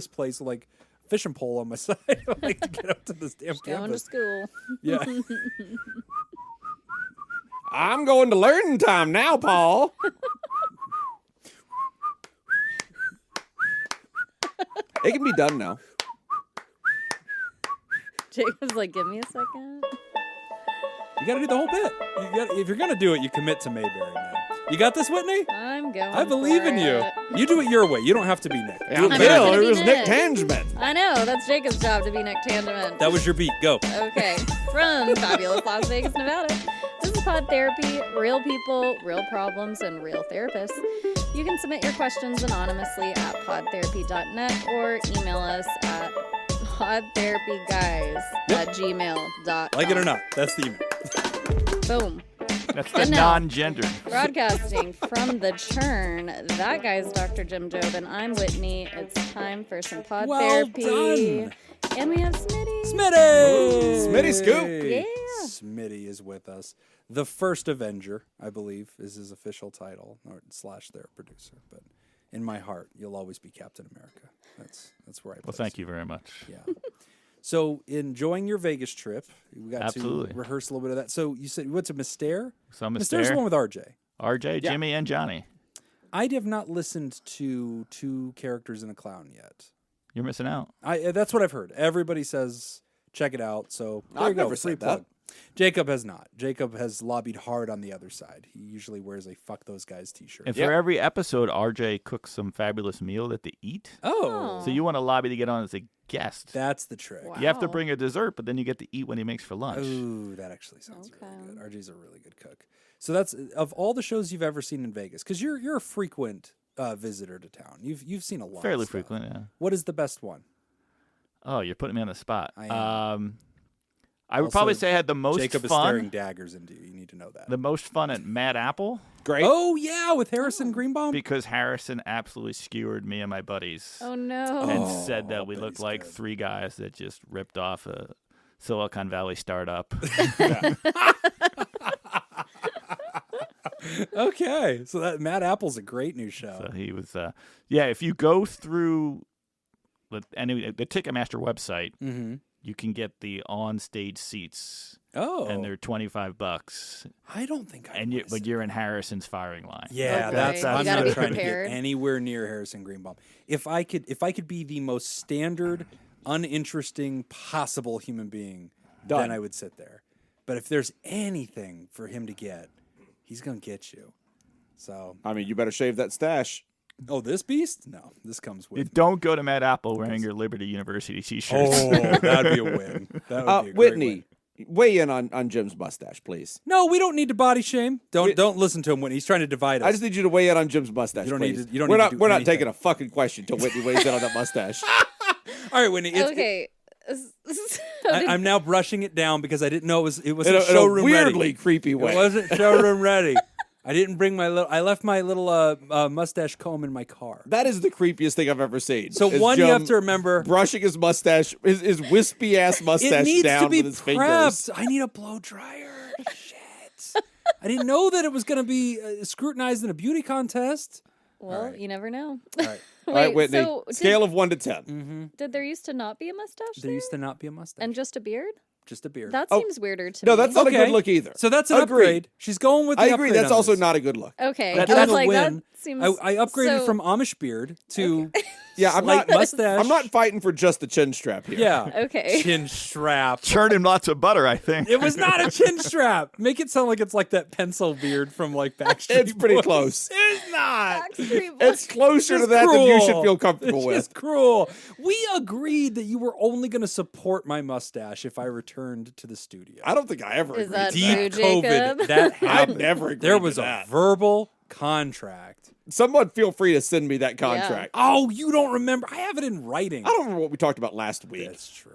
this place with like fishing pole on my side, like to get up to this damn Going to campus. school. Yeah. I'm going to learning time now, Paul. It can be done now. Jacob's like, give me a second. You got to do the whole bit. If you're going to do it, you commit to Mayberry, man. You got this, Whitney? I'm going I believe for in you. it. You do it your way. You don't have to be Nick. Yeah, Do it I'm better. not Bill, gonna it be was Nick Nick. Tangement. I know. That's Jacob's job to be Nick Tandement. That was your beat. Go. Okay. From fabulous Las Vegas, Nevada. This is Pod Therapy. Real people, real problems, and real therapists. You can submit your questions anonymously at podtherapy.net or email us at podtherapyguys@gmail.com. Like it or not, that's the email. Boom. That's the And now- non-gendered. Broadcasting from the churn. That guy's Dr. Jim Jobin. I'm Whitney. It's time for some pod Well therapy. done. And we have Smitty. Smitty! Smitty Scoop. Yeah. Smitty is with us. The first Avenger, I believe, is his official title, or / Theraproducer. But in my heart, you'll always be Captain America. That's where I Well, place thank you very much. Yeah. So, enjoying your Vegas trip, we got Absolutely. to rehearse a little bit of that. So, you said you went to Mystere? So I'm Mystere's the one with RJ. RJ, Yeah. Jimmy, and Johnny. I have not listened to Two Characters and a Clown yet. You're missing out. That's what I've heard. Everybody says check it out. So there I've you go. never Free said plug. that. Jacob has not. Jacob has lobbied hard on the other side. He usually wears a "fuck those guys" T-shirt. And Yep. for every episode, RJ cooks some fabulous meal that they eat. Oh, So you want to lobby to get on as a guest. that's the trick. Wow. You have to bring a dessert, but then you get to eat when he makes for lunch. Ooh, that actually sounds Okay. really good. RJ's a really good cook. So that's of all the shows you've ever seen in Vegas, because you're a frequent visitor to town. You've seen a lot. Fairly of stuff. frequent, yeah. What is the best one? Oh, you're putting me on the spot. I am. I would Also, probably say I had the most Jacob is staring fun. daggers into you. You need to know that. The most fun at Mad Apple Great. Oh yeah, with Harrison Greenbaum. because Harrison absolutely skewered me and my buddies Oh, no. and Oh, said that we but looked he's like good. three guys that just ripped off a Silicon Valley startup. Okay, so that Mad Apple's a great new show. So he was, yeah. If you go through the Ticketmaster website, Mm-hmm. you can get the on-stage seats, Oh, and they're $25. I don't think I. But you're in Harrison's firing line. Yeah, Okay. that's. You I'm gotta not be trying prepared. to get anywhere near Harrison Greenbaum. If I could be the most standard, uninteresting possible human being, Done. then I would sit there. But if there's anything for him to get, he's gonna get you. So, I mean, you better shave that stash. oh, this beast? No, this comes You with. don't go to Mad Apple wearing your Liberty University T-shirts. Oh, that'd be a win. That would be a great Whitney, win. weigh in on Jim's mustache, please. No, we don't need to body shame. Don't listen to him, Whitney. He's trying to divide us. I just need you to weigh in on Jim's mustache. You don't need please. to- you don't we're need to not. do We're not anything. taking a fucking question till Whitney weighs in on that mustache. All right, Whitney. Okay. I'm now brushing it down because I didn't know it was In a showroom weirdly ready. creepy way. It wasn't showroom ready. I didn't bring my little. I left my little mustache comb in my car. That is the creepiest thing I've ever seen. So is one, you Jim have to remember. brushing his mustache, his wispy ass It mustache needs down to be with his fingers. prepped. I need a blow dryer. Shit. I didn't know that it was going to be scrutinized in a beauty contest. Well, All right. you never know. All right. All right, Wait, Whitney. so Scale of 1 to 10. did there used to not be a mustache There used to not be a mustache. and just a beard? just a beard. That Oh, seems weirder to No, me. that's not a Okay. good look either. So that's an Agreed. upgrade. She's going with the I agree. upgrade That's on also this. not a good look. Okay. That I was will like, win. that seems... I upgraded so- from Amish beard to Yeah, I'm slight not. mustache. I'm not fighting for just the chin strap here. Yeah. Okay. Chin strap. Churning lots of butter, I think. It was not a chin strap. Make it sound like it's like that pencil beard from like Backstreet It's pretty Boys. close. It's not. Backstreet Boys. It's closer to It's that than you should cruel. feel comfortable It's with. cruel. We agreed that you were only going to support my mustache if I returned to the studio. I don't think I ever Is agreed that to Deep true, COVID, Jacob? that I happened. never agreed There to was a that. verbal contract. Someone feel free to send me that contract. Oh, you don't remember? I have it in writing. I don't remember what we talked about last week. That's true.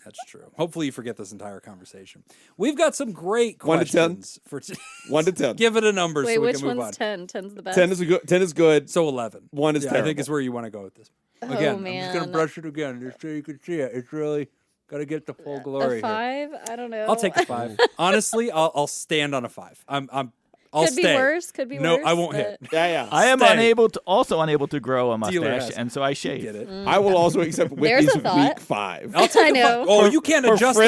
That's true. Hopefully you forget this entire conversation. We've got some great 1 to 10? questions for 1 to 10. Give it a number Wait, so we which can move one's on. 10? 10's the best. 10 is a good. 10 is good. So 11. 1 is I think terrible. is where you want to go with this. Oh, Again, I'm man. just gonna brush it again just so you can see it. It's really got to get the full glory A here. 5? I don't know. I'll take a 5. Honestly, I'll stand on a 5. I'm I'll Could be stay. worse. Could be No, worse. I won't but- hit. Yeah. I am Stay. unable to grow a Dealer mustache, has- and so I shave. Get it? I will also accept Whitney's a thought. week 5. I'll take I a know. Oh, you can't Her adjust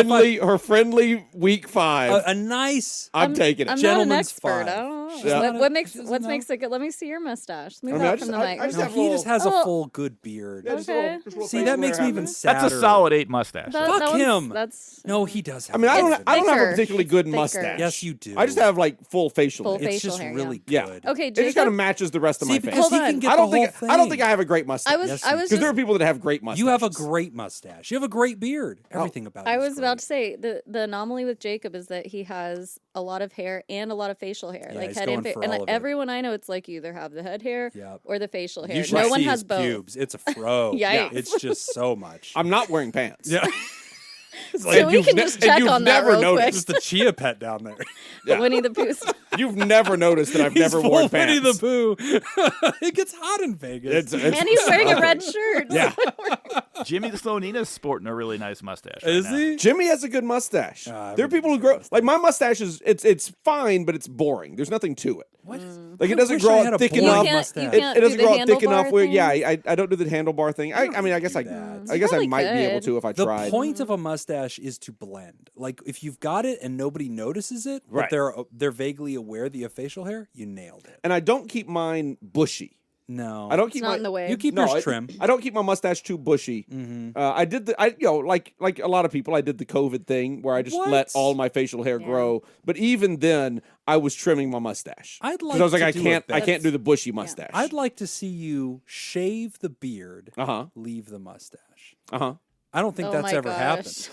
friendly week 5. a nice. I'm taking it. I'm not an Gentleman's expert. five. I don't know. Yeah. What makes She doesn't what know. makes it good? Let me see your mustache. Move I mean, out I from just- the I mic. just No, have he just has a Oh. full good beard. Yeah, just a Okay. little- just a little See, facial that makes hair me even happening. sadder. That's a solid 8 mustache. Fuck that one's- him. That's No, he does. Have I mean, I a don't good have a thicker. particularly good Thicker. mustache. Yes, you do. I just have like full facial Full hair. It's facial just hair, really yeah. good. okay. It just kind of Jacob, matches the rest of See, my because face. Hold he on. can get I don't the whole think thing. I don't think I have a great mustache. I was Yes, I you was because there are just people that have great mustaches. You have a great mustache. You have a great beard. Everything about it. I is was about great. to say the anomaly with Jacob is that he has a lot of hair and a lot of facial hair, Yeah, like he's head going and for and all of it. everyone I know, it's like you either have the head hair Yep. or the facial hair. You should No one see has his both. pubes. It's a fro. Yikes. It's just so much. I'm not wearing pants. yeah. So And we you've can ne- just and check you've on that never real noticed. Just a chia pet down there. Yeah. quick. Winnie the Pooh. You've never noticed that I've He's never full worn Winnie pants. the Pooh. It gets hot in Vegas. It's And he's wearing a red shirt. Yeah. Jimmy the Slonina's sporting a really nice mustache. Right Is now. he? Jimmy has a good mustache. I There are wouldn't people who say grow mustache. like my mustache is it's fine, but it's boring. There's nothing to it. What? Like it I doesn't wish grow I out had a thick boring enough. You can't mustache. It doesn't do grow the out thick enough handlebar where yeah, thing? I don't do the handlebar thing. I mean I guess do I that. I guess I probably might be able could. to if I The tried. point of a mustache is to blend. Like if you've got it and nobody notices it, Right. but they're vaguely aware that you have facial hair, you nailed it. And I don't keep mine bushy. No, I don't It's keep not my in the way. You keep no, yours trim. I don't keep my mustache too bushy. I did like a lot of people. I did the COVID thing where I just What? let all my facial hair Yeah. grow. But even then, I was trimming my mustache. I'd 'Cause like I was like, to I do can't it do the bushy mustache. I'd like to see you shave the beard, leave the mustache. I don't think Oh that's my ever gosh. happened.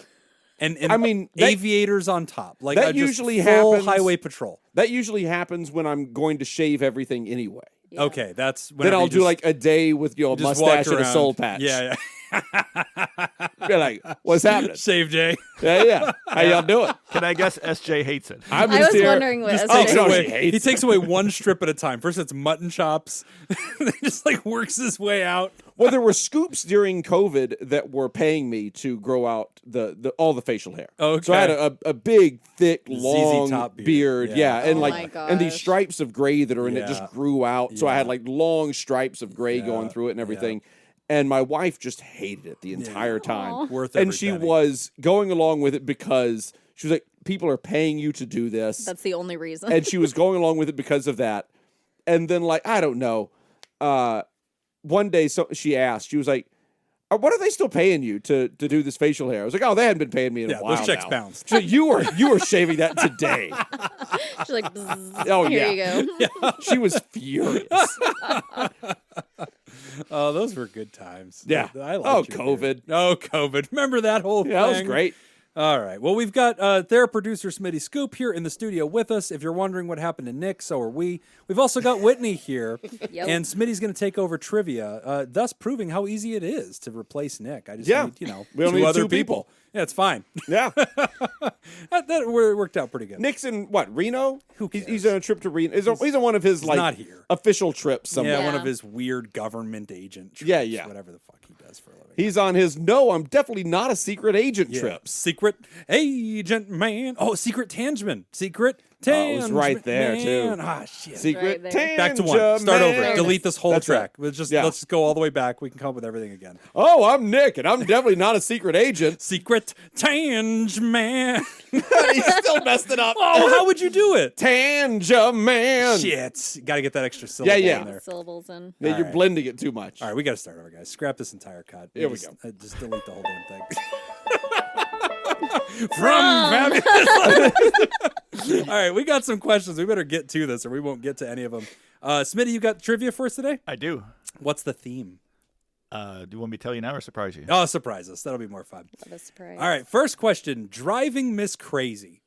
And I mean, that- aviators on top, like that just usually full happens- highway patrol. That usually happens when I'm going to shave everything anyway. Yeah. Okay, that's Then whenever I'll you do just- like a day with a just mustache walk and a around. soul patch. Yeah, Be like, what's happening? Shave day. Yeah. How y'all doing? Can I guess SJ hates it? I'm I just was here. wondering what Just SJ takes no, away. she hates He takes away one strip at a time. First, it's mutton chops. Then he just like works his way out. Well, there were scoops during COVID that were paying me to grow out all the facial hair. Okay. So I had a big, thick, ZZ long Top beard. beard. Yeah. Yeah. And Oh like my and these gosh. stripes of gray that are in it Yeah. just grew out. So I had Yeah. like long stripes of gray Yeah. going through it and everything. And my wife just hated it the entire time. Worth And every she penny. was going along with it because she was like, people are paying you to do this. That's the only reason. And she was going along with it because of that. And then, like, I don't know. One day, she asked, she was like, "What are they still paying you to do this facial hair?" I was like, "Oh, they hadn't been paying me in a while those checks now." bounced. So you were shaving that today. She's like, "Bzzz, Oh, here yeah. you go. She was furious. Oh, those were good times. Yeah. I liked Oh, your COVID. beard. Oh, COVID. Remember that whole thing? Yeah, that was great. All right. Well, we've got Theraproducer Smitty Scoop here in the studio with us. If you're wondering what happened to Nick, so are we. We've also got Whitney here. Yep. And Smitty's going to take over trivia, thus proving how easy it is to replace Nick. I just Yeah. need, We only two need other two people. Yeah, it's fine. Yeah. that worked out pretty good. Nick's in what, Reno? Who He's cares? on a trip to Reno. He's on one of his like not here. official trips somewhere. Yeah, one Yeah. of his weird government agent trips. Yeah. Whatever the fuck he does for a living. He's on his I'm definitely not a secret agent trips. Secret agent man. Oh, secret Tangeman. Secret Tangeman. it was right there, too. Ah, shit. Secret Right there. Back to one. Start over. Man. Delete this whole That's track. right. Let's just Yeah. go all the way back. We can come up with everything again. Oh, I'm Nick, and I'm definitely not a secret agent. Secret Tangeman. He still messed it up. Oh, how would you do it? Tangeman. Shit. Got to get that extra syllable Yeah. in there. Syllables in. Yeah, All you're right. blending it too much. All right, we got to start over, guys. Scrap this entire cut. Here we Just delete the whole damn thing. From Fabulous. All right, we got some questions. We better get to this, or we won't get to any of them. Smitty, you got trivia for us today? I do. What's the theme? Do you want me to tell you now or surprise you? Oh, surprise us. That'll be more fun. What a surprise. All right, first question. Driving Miss Crazy.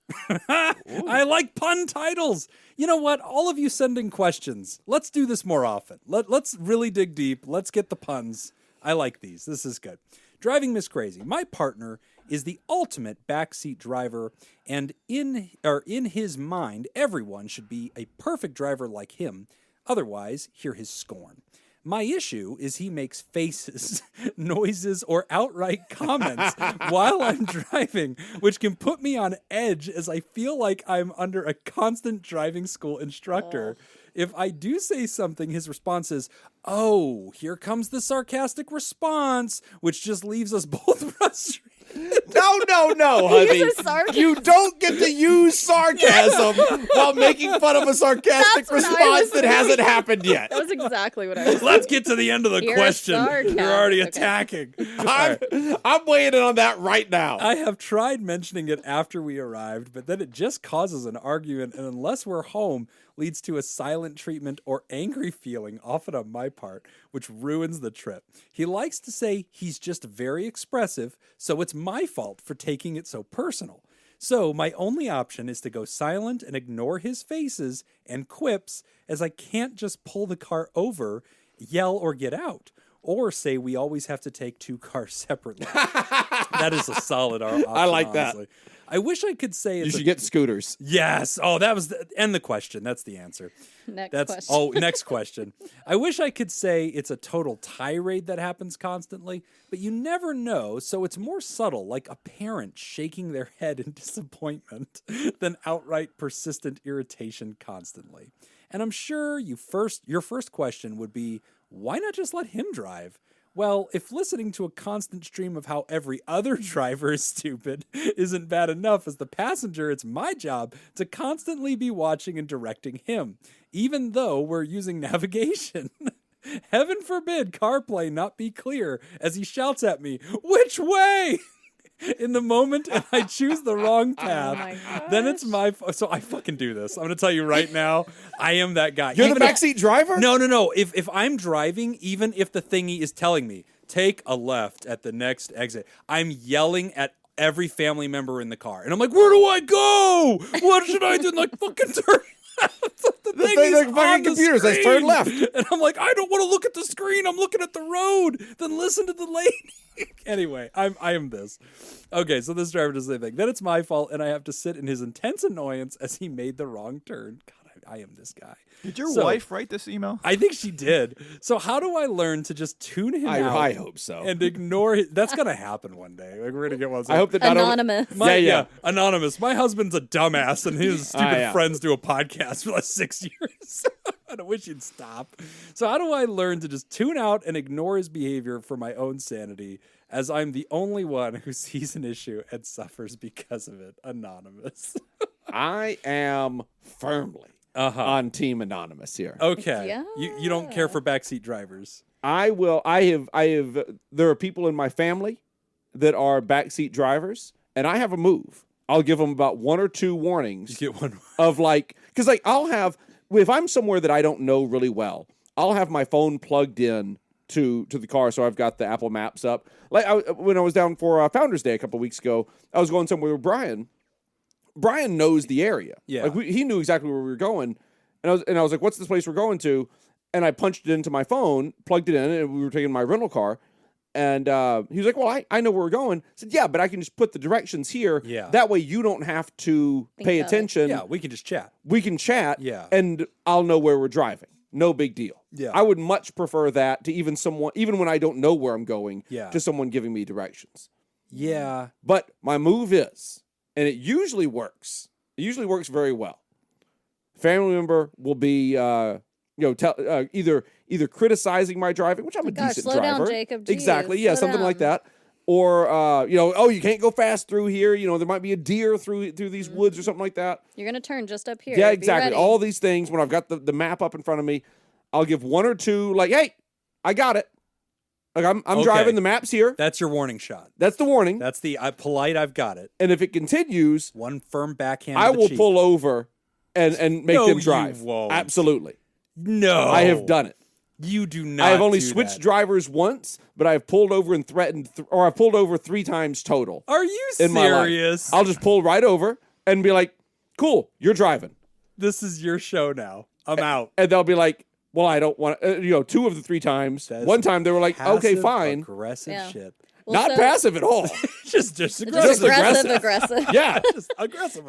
I like pun titles. You know what? All of you sending questions. Let's do this more often. Let's really dig deep. Let's get the puns. I like these. This is good. Driving Miss Crazy. My partner is the ultimate backseat driver, and in his mind, everyone should be a perfect driver like him. Otherwise, hear his scorn. My issue is he makes faces, noises, or outright comments while I'm driving, which can put me on edge as I feel like I'm under a constant driving school instructor. If I do say something, his response is, "Oh, here comes the sarcastic response," which just leaves us both frustrated. No, honey. uses sarcasm. You don't get to use sarcasm while making fun of a sarcastic That's what I response was that hasn't happened yet. That was exactly what I was Let's get to the end of the You're question. sarcastic. You're already Okay. attacking. I'm weighing in on that right now. I have tried mentioning it after we arrived, but then it just causes an argument, and unless we're home, leads to a silent treatment or angry feeling, often on my part, which ruins the trip. He likes to say he's just very expressive, so it's my fault for taking it so personal. So my only option is to go silent and ignore his faces and quips, as I can't just pull the car over, yell, or get out. Or say we always have to take 2 cars separately. That is a solid option. I like that. honestly. I wish I could say You it's should get scooters. Yes. Oh, that was end the question. That's the answer. Next question. Next question. I wish I could say it's a total tirade that happens constantly, but you never know, so it's more subtle, like a parent shaking their head in disappointment than outright persistent irritation constantly. And I'm sure your first question would be, why not just let him drive? Well, if listening to a constant stream of how every other driver is stupid isn't bad enough as the passenger, it's my job to constantly be watching and directing him, even though we're using navigation. Heaven forbid CarPlay not be clear as he shouts at me, "Which way?" in the moment, and I choose the wrong path. my Then it's my so I fucking do this. I'm gonna tell you right now, I am that guy. You're Even the if- backseat driver? No. If I'm driving, even if the thingy is telling me, take a left at the next exit, I'm yelling at every family member in the car. And I'm like, where do I go? What should I do? And like, fucking turn left. The thing thingy's like fucking on the computer says, screen. turn left. And I'm like, I don't want to look at the screen. I'm looking at the road. Then listen to the lady. Anyway, I am this. Okay, so this driver does the same thing. Then it's my fault, and I have to sit in his intense annoyance as he made the wrong turn. God, I am this guy. Did your So- wife write this email? I think she did. So how do I learn to just tune him out? I hope so. And ignore his, that's gonna happen one day. Like, we're gonna get one. I hope that not only, Anonymous. Yeah. Anonymous. My husband's a dumbass, and his stupid yeah. friends do a podcast for like 6 years. I wish he'd stop. So how do I learn to just tune out and ignore his behavior for my own sanity, as I'm the only one who sees an issue and suffers because of it? Anonymous. I am firmly on Team Anonymous here. Okay. Yeah. You don't care for backseat drivers. I have there are people in my family that are backseat drivers, and I have a move. I'll give them about 1 or 2 warnings You get one. of like, because like I'll have, if I'm somewhere that I don't know really well, I'll have my phone plugged in to the car, so I've got the Apple Maps up. Like when I was down for Founders Day a couple of weeks ago, I was going somewhere with Brian. Brian knows the area. Yeah. Like he knew exactly where we were going, and I was like, "What's this place we're going to?" And I punched it into my phone, plugged it in, and we were taking my rental car. And he was like, "Well, I know where we're going." I said, "Yeah, but I can just put the directions here. Yeah. That way you don't have to pay about it. attention. Yeah, we can just chat. We can chat. Yeah. And I'll know where we're driving. No big deal. Yeah. I would much prefer that to even when I don't know where I'm going, Yeah. to someone giving me directions. Yeah. But my move is, and it usually works. It usually works very well. Family member will be, either criticizing my driving, which I'm a Gosh, decent slow down, driver. Jacob. Jeez, Exactly. Yeah, slow something like down. that. Or, oh, you can't go fast through here. There might be a deer through these woods or something like that. You're gonna turn just up here. Yeah, Be exactly. ready. All these things, when I've got the map up in front of me, I'll give 1 or 2, like, hey, I got it. Like, I'm Okay. driving, the map's here. That's your warning shot. That's the warning. That's the polite, I've got it. And if it continues, One firm backhand. I to the will cheek. pull over and make No, them you drive. won't. Absolutely. No. I have done it. You do not. I have only do switched that. drivers once, but I have pulled over and threatened, or I've pulled over 3 times total Are you in my life. serious? I'll just pull right over and be like, cool, you're driving. This is your show now. I'm out. And they'll be like, well, I don't want to, 2 of the 3 times. That's One time they were like, okay, Passive fine. Aggressive Yeah. shit. Well, Not so- passive at all. Just Just aggressive. aggressive. Yeah. Just aggressive.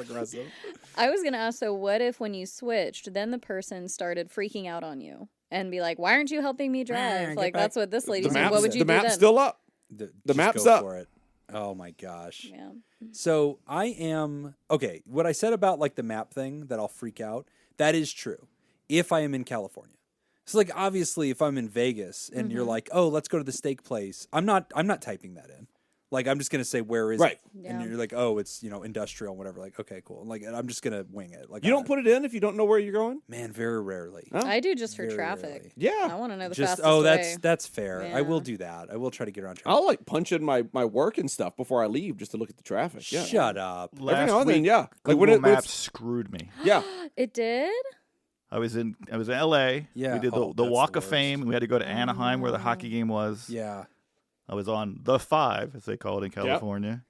I was gonna ask. So, what if when you switched, then the person started freaking out on you? and be like, why aren't you helping me drive? Get Like, back. that's what this lady The said. What would you the do map's then? still up. The Just map's go up. for it. Oh my gosh. Yeah. So I am okay. What I said about like the map thing that I'll freak out, that is true. If I am in California. So like obviously if I'm in Vegas and you're like, oh, let's go to the steak place, I'm not typing that in. Like I'm just gonna say where is it? Yeah. And you're like, oh, it's industrial and whatever. Like, okay, cool. Like I'm just gonna wing it. Like You don't put it in if you don't know where you're going? man, very rarely. Huh? I do just for Very traffic. rarely. Yeah. I want to know the Just fastest way. that's fair. I will Yeah. do that. I will try to get around traffic. I'll like punch in my work and stuff before I leave just to look at the traffic. Yeah. Shut up. Every Last now and then, week, yeah. Like Google when Maps it's screwed me. yeah. It did? I was in L.A. Yeah. We did Oh, the that's Walk the of Fame. We had to go to Anaheim where the Oh. hockey game was. Yeah. I was on the 5, as they call it in California.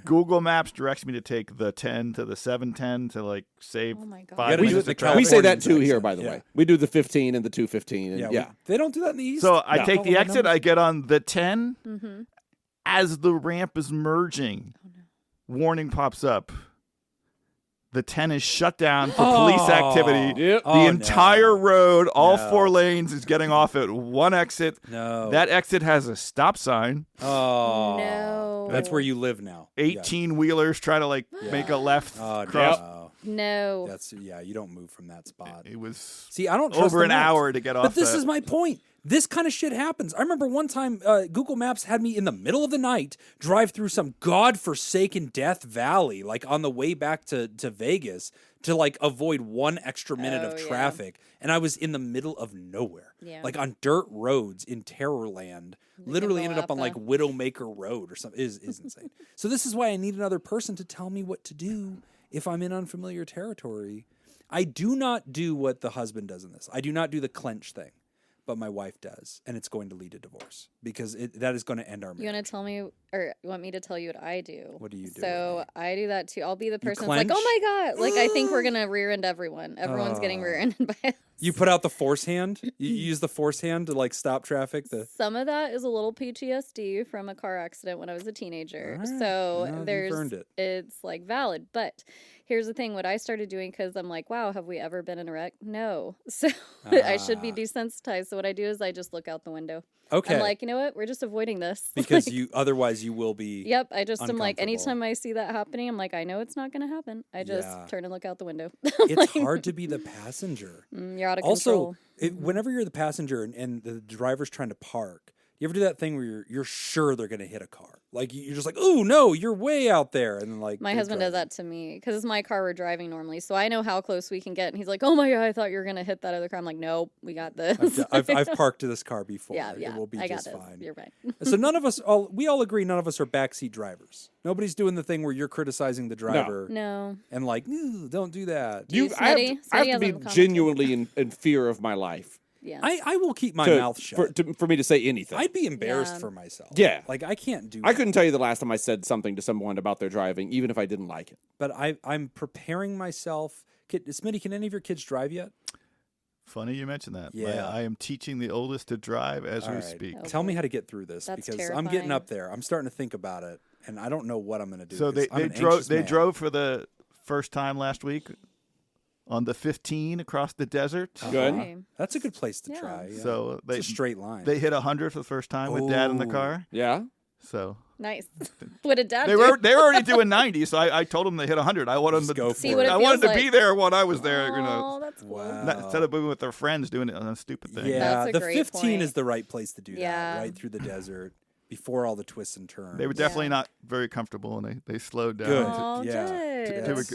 Google Maps directs me to take the 10 to the 710 to like save Oh my God. 5 You gotta do minutes it of the traffic. We say that too Californians here, accent. by the Yeah. way. We do the 15 and the 215. And Yeah. They don't do that in the East. So I No. take the Oh, exit, numbers. I get on the 10. Mm-hmm. As the ramp is merging, warning pops up. The 10 is shut down for police activity. Yep. The Oh, entire no. road, all No. 4 lanes, is getting off at one exit. No. That exit has a stop sign. Oh. No. That's where you live now. 18-wheelers try to like make a left Oh, cross. no. No. That's you don't move from that spot. It was See, I don't trust over the an maps. hour to get off. But this that. is my point. This kind of shit happens. I remember one time Google Maps had me in the middle of the night drive through some godforsaken Death Valley, like on the way back to Vegas to like avoid 1 extra minute Oh, of yeah. traffic. And I was in the middle of nowhere, Yeah. like on dirt roads in Terrorland. Literally go ended up out on like the- Widowmaker Road or something. Is insane. So this is why I need another person to tell me what to do if I'm in unfamiliar territory. I do not do what the husband does in this. I do not do the clench thing, but my wife does, and it's going to lead to divorce because that is going to end our marriage. You want to tell me, or you want me to tell you what I do? What do you do, So Whitney? I do that too. I'll be the person that's like, clench? oh my God. Like, I think we're going to rear end everyone. Everyone's getting rear ended by us. You put out the force hand. You use the force hand to like stop traffic. Some of that is a little PTSD from a car accident when I was a teenager. All right. So No, you've there's, earned it. it's like valid. But here's the thing: what I started doing, because I'm like, wow, have we ever been in a wreck? No. So I should be Ah. desensitized. So what I do is I just look out the window. Okay, I'm like, you know what? We're just avoiding this. because Like, you otherwise you will be. Yep, I just am like, uncomfortable. anytime I see that happening, I'm like, I know it's not going to happen. I just Yeah. turn and look out the window. It's hard to be the passenger. You're out of Also, control. whenever you're the passenger and the driver's trying to park, you ever do that thing where you're sure they're going to hit a car? Like you're just like, oh no, you're way out there, and then like My they're husband does driving. that to me because it's my car we're driving normally, so I know how close we can get. And he's like, "Oh my God, I thought you were gonna hit that other car." I'm like, "Nope, we got this." I've parked this car before. yeah, yeah, It will be I got just this. fine. You're right. So none of us, we all agree, none of us are backseat drivers. Nobody's doing the thing where you're criticizing the driver No, and like, "Ew, don't do that. You, I have Smitty? to, I Smitty have to hasn't be commented. genuinely in fear of my life yeah, I will keep my to- mouth shut. for me to say anything. I'd be embarrassed Yeah. for myself. Yeah. Like I can't do I that. couldn't tell you the last time I said something to someone about their driving, even if I didn't like it. But I'm preparing myself. Smitty, can any of your kids drive yet? Funny you mentioned that. Yeah. I am teaching the oldest to drive as All we right. speak. Oh, Tell me how to get through this That's because I'm getting terrifying. up there. I'm starting to think about it, and I don't know what I'm going to do. So 'cause I'm they an drove anxious they man. drove for the first time last week on the 15 across the desert. Good. Okay. That's a good place to Yeah. try. Yeah. So it's a straight line. they hit 100 for the first time with Dad in the Ooh. car. Yeah. So Nice. What did Dad they do? were already doing 90. So I told them they hit 100. I wanted Just them go to for See it. what it I wanted to feels be like. there when I was there. You know, Oh, that's cool. Wow. instead of being with their friends doing it on a stupid thing. Yeah, That's a the great 15 point. is the right place to do that. Yeah. Right through the desert before all the twists and turns. They were definitely not very comfortable, and they slowed down Good. Oh, Yeah. good.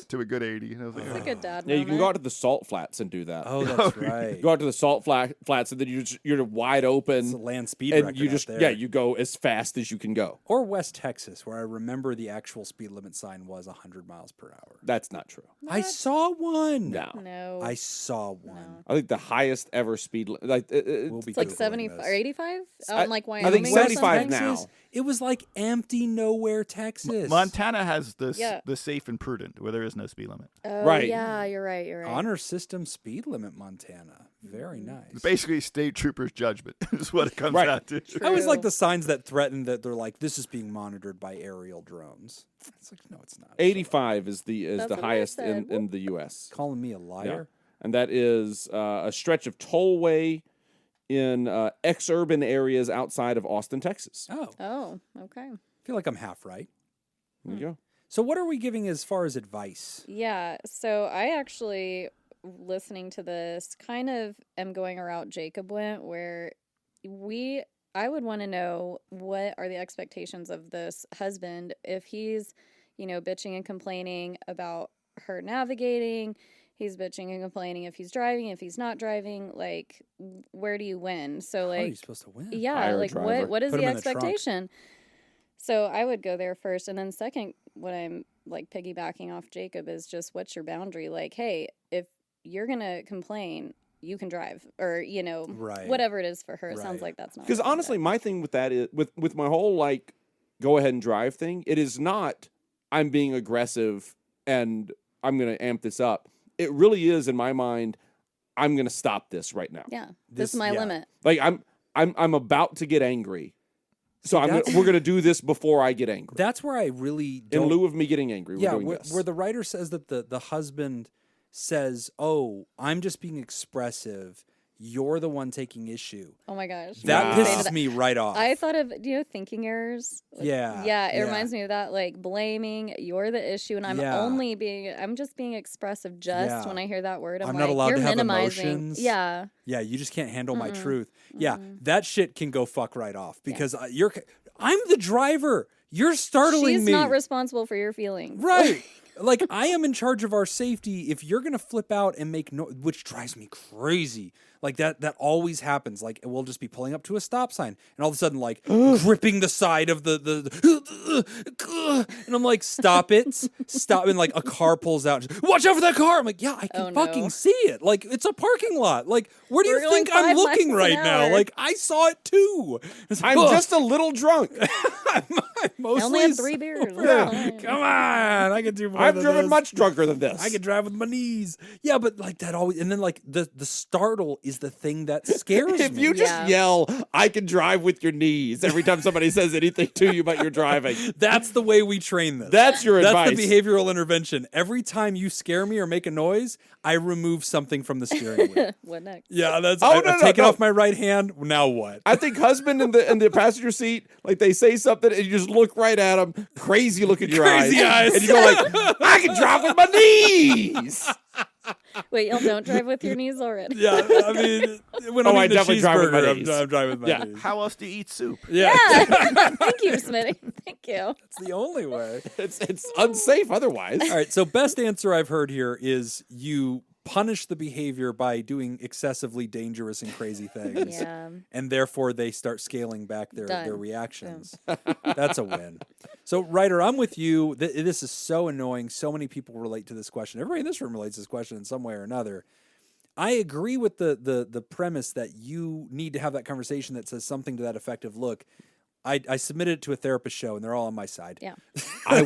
to a good 80. And I was like, That's a oh. good dad Yeah, you can go moment. out to the salt flats and do that. Oh, that's right. Go out to the salt flats and then you're wide It's a open land speed and record you out just there. you go as fast as you can go. Or West Texas, where I remember the actual speed limit sign was 100 miles per hour. That's not true. I saw one. No. No. I saw one. I think the highest ever speed like We'll be It's like Googling 75 this. or 85 I- out in like I Wyoming. think or 75 something? now. Texas, it was like empty nowhere Texas. Montana has this Yeah. the safe and prudent where there is no speed limit. Oh, Right. yeah, you're right. You're right. Honor system speed limit Montana. Very nice. It's basically state troopers' judgment is what it comes Right. out to. I always like True. the signs that threaten that they're like, this is being monitored by aerial drones. It's like, no, it's not. 85 is That's the what I highest said. in the US. Calling me a liar? and that is a stretch of tollway in ex-urban areas outside of Austin, Texas. Oh, okay. I feel like I'm half right. There you go. So what are we giving as far as advice? Yeah, so I actually, listening to this, kind of am going a route Jacob went, where I would want to know, what are the expectations of this husband if he's, bitching and complaining about her navigating, he's bitching and complaining if he's driving, if he's not driving, like, where do you win? So, like, how are you supposed to win? Yeah, Hire a like, driver. what is Put the him in the trunk. expectation? So I would go there first, and then second, what I'm like piggybacking off Jacob is just, what's your boundary? Like, hey, if you're gonna complain, you can drive, or Right. whatever it is for her. It Right. sounds like that's not Because what she honestly, said. my thing with that is with my whole like go ahead and drive thing. It is not I'm being aggressive and I'm going to amp this up. It really is, in my mind, I'm going to stop this right now. Yeah, this is my limit. Like I'm about to get angry, so we're going to do this before I get angry. That's where I really don't... In lieu of me getting angry, we're doing this. Where the writer says that the husband says, "Oh, I'm just being expressive. You're the one taking issue." Oh my gosh, That when you say pisses that- me right off. I thought of thinking errors. Like, Yeah, yeah, it yeah. reminds me of that, like blaming. You're the issue, and I'm I'm just being expressive. Just when I hear that word, I'm not like, allowed you're to have minimizing. emotions. Yeah, Yeah, you just can't handle my truth. Yeah, that shit can go fuck right off because I'm the driver. You're startling she's me. not responsible for your feelings. Right. Like, I am in charge of our safety. If you're going to flip out and make noise, which drives me crazy. Like, that always happens. Like, we'll just be pulling up to a stop sign and all of a sudden, like, gripping the side of the and I'm like, stop it. Stop. And, like, a car pulls out. Watch out for that car. I'm like, yeah, I can fucking see it. Like, it's a parking lot. Like, where do you We're think going I'm 5 looking miles right an now? hour. Like, I saw it too. It's like, I'm just a little drunk. I'm mostly I only have 3 beers. Yeah. Come on. I can do more I've than driven this. much drunker than this. I can drive with my knees. Yeah, but like that always, and then like the startle is the thing that scares If me. you just yell, "I can drive with your knees" every time somebody says anything to you about your driving, That's the way we train this. that's your advice. That's the behavioral intervention. Every time you scare me or make a noise, I remove something from the steering wheel. What next? Yeah, that's. Oh, I no, take it no. off my right hand. Now what? I think husband in the passenger seat, like they say something and you just look right at them, crazy look in your Crazy eyes. and you go like, "I can drive with my knees." Wait, y'all don't drive with your knees already. Yeah, I mean, when I'm I eating a definitely drive with my cheeseburger, knees. I'm driving with my Yeah. knees. How else do you eat soup? Yeah, Thank you, Smitty. Thank you. that's the only way. It's unsafe otherwise. All right, so best answer I've heard here is you punish the behavior by doing excessively dangerous and crazy things. Yeah. And therefore they start scaling back their Done. reactions. That's a win. So, Ryder, I'm with you. This is so annoying. So many people relate to this question. Everybody in this room relates to this question in some way or another. I agree with the premise that you need to have that conversation that says something to that effect of, look, I submitted it to a therapist show, and they're all on my side. Yeah. I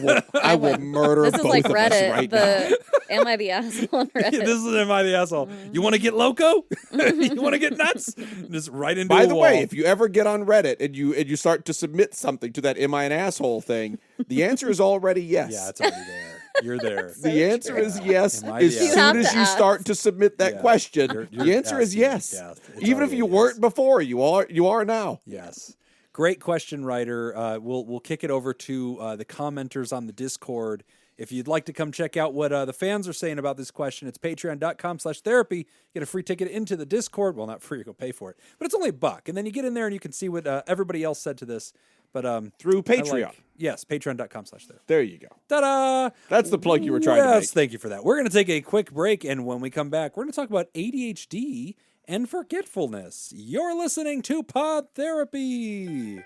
will murder This is both like of Reddit. us right now. Am I the asshole on Reddit? This is Am I the Asshole? You want to get loco? You want to get nuts? Just right into By a the wall. way, if you ever get on Reddit and you start to submit something to that "Am I an asshole" thing, the answer is already yes. Yeah, it's already there. You're there. The answer is yes. Am I As the soon asshole? have as to you ask. start to submit that Yeah. question, You're the answer is asking. yes. Yeah, it's Even if already you a weren't yes. before, you are now. Yes. Great question, Ryder. We'll kick it over to the commenters on the Discord. If you'd like to come check out what the fans are saying about this question, it's patreon.com/therapy. Get a free ticket into the Discord. Well, not free, you go pay for it. But it's only $1. And then you get in there and you can see what everybody else said to this. But Through I Patreon. yes, patreon.com/therapy. There you go. Ta-da! That's the plug you were trying to make. Yes, thank you for that. We're going to take a quick break, and when we come back, we're going to talk about ADHD and forgetfulness. You're listening to Pod Therapy.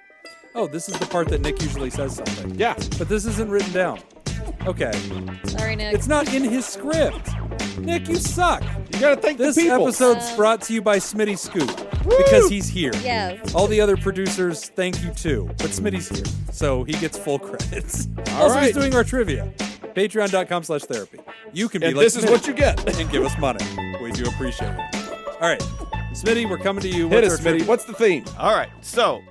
Oh, this is the part that Nick usually says something. Yeah. But this isn't written down. Okay. Sorry, Nick. It's not in his script. Nick, you suck. You got to thank This the people. episode's brought to you by Smitty Scoop because he's here. Yes. All the other producers, thank you too. But Smitty's here, so he gets full credits. All Also, he's right. doing our trivia. Patreon.com/therapy. You can be And like this is Smitty what you get. and give us money. We do appreciate it. All right, Smitty, we're coming to you. Hit What's us, our Smitty. trivia? What's the theme? All right. So,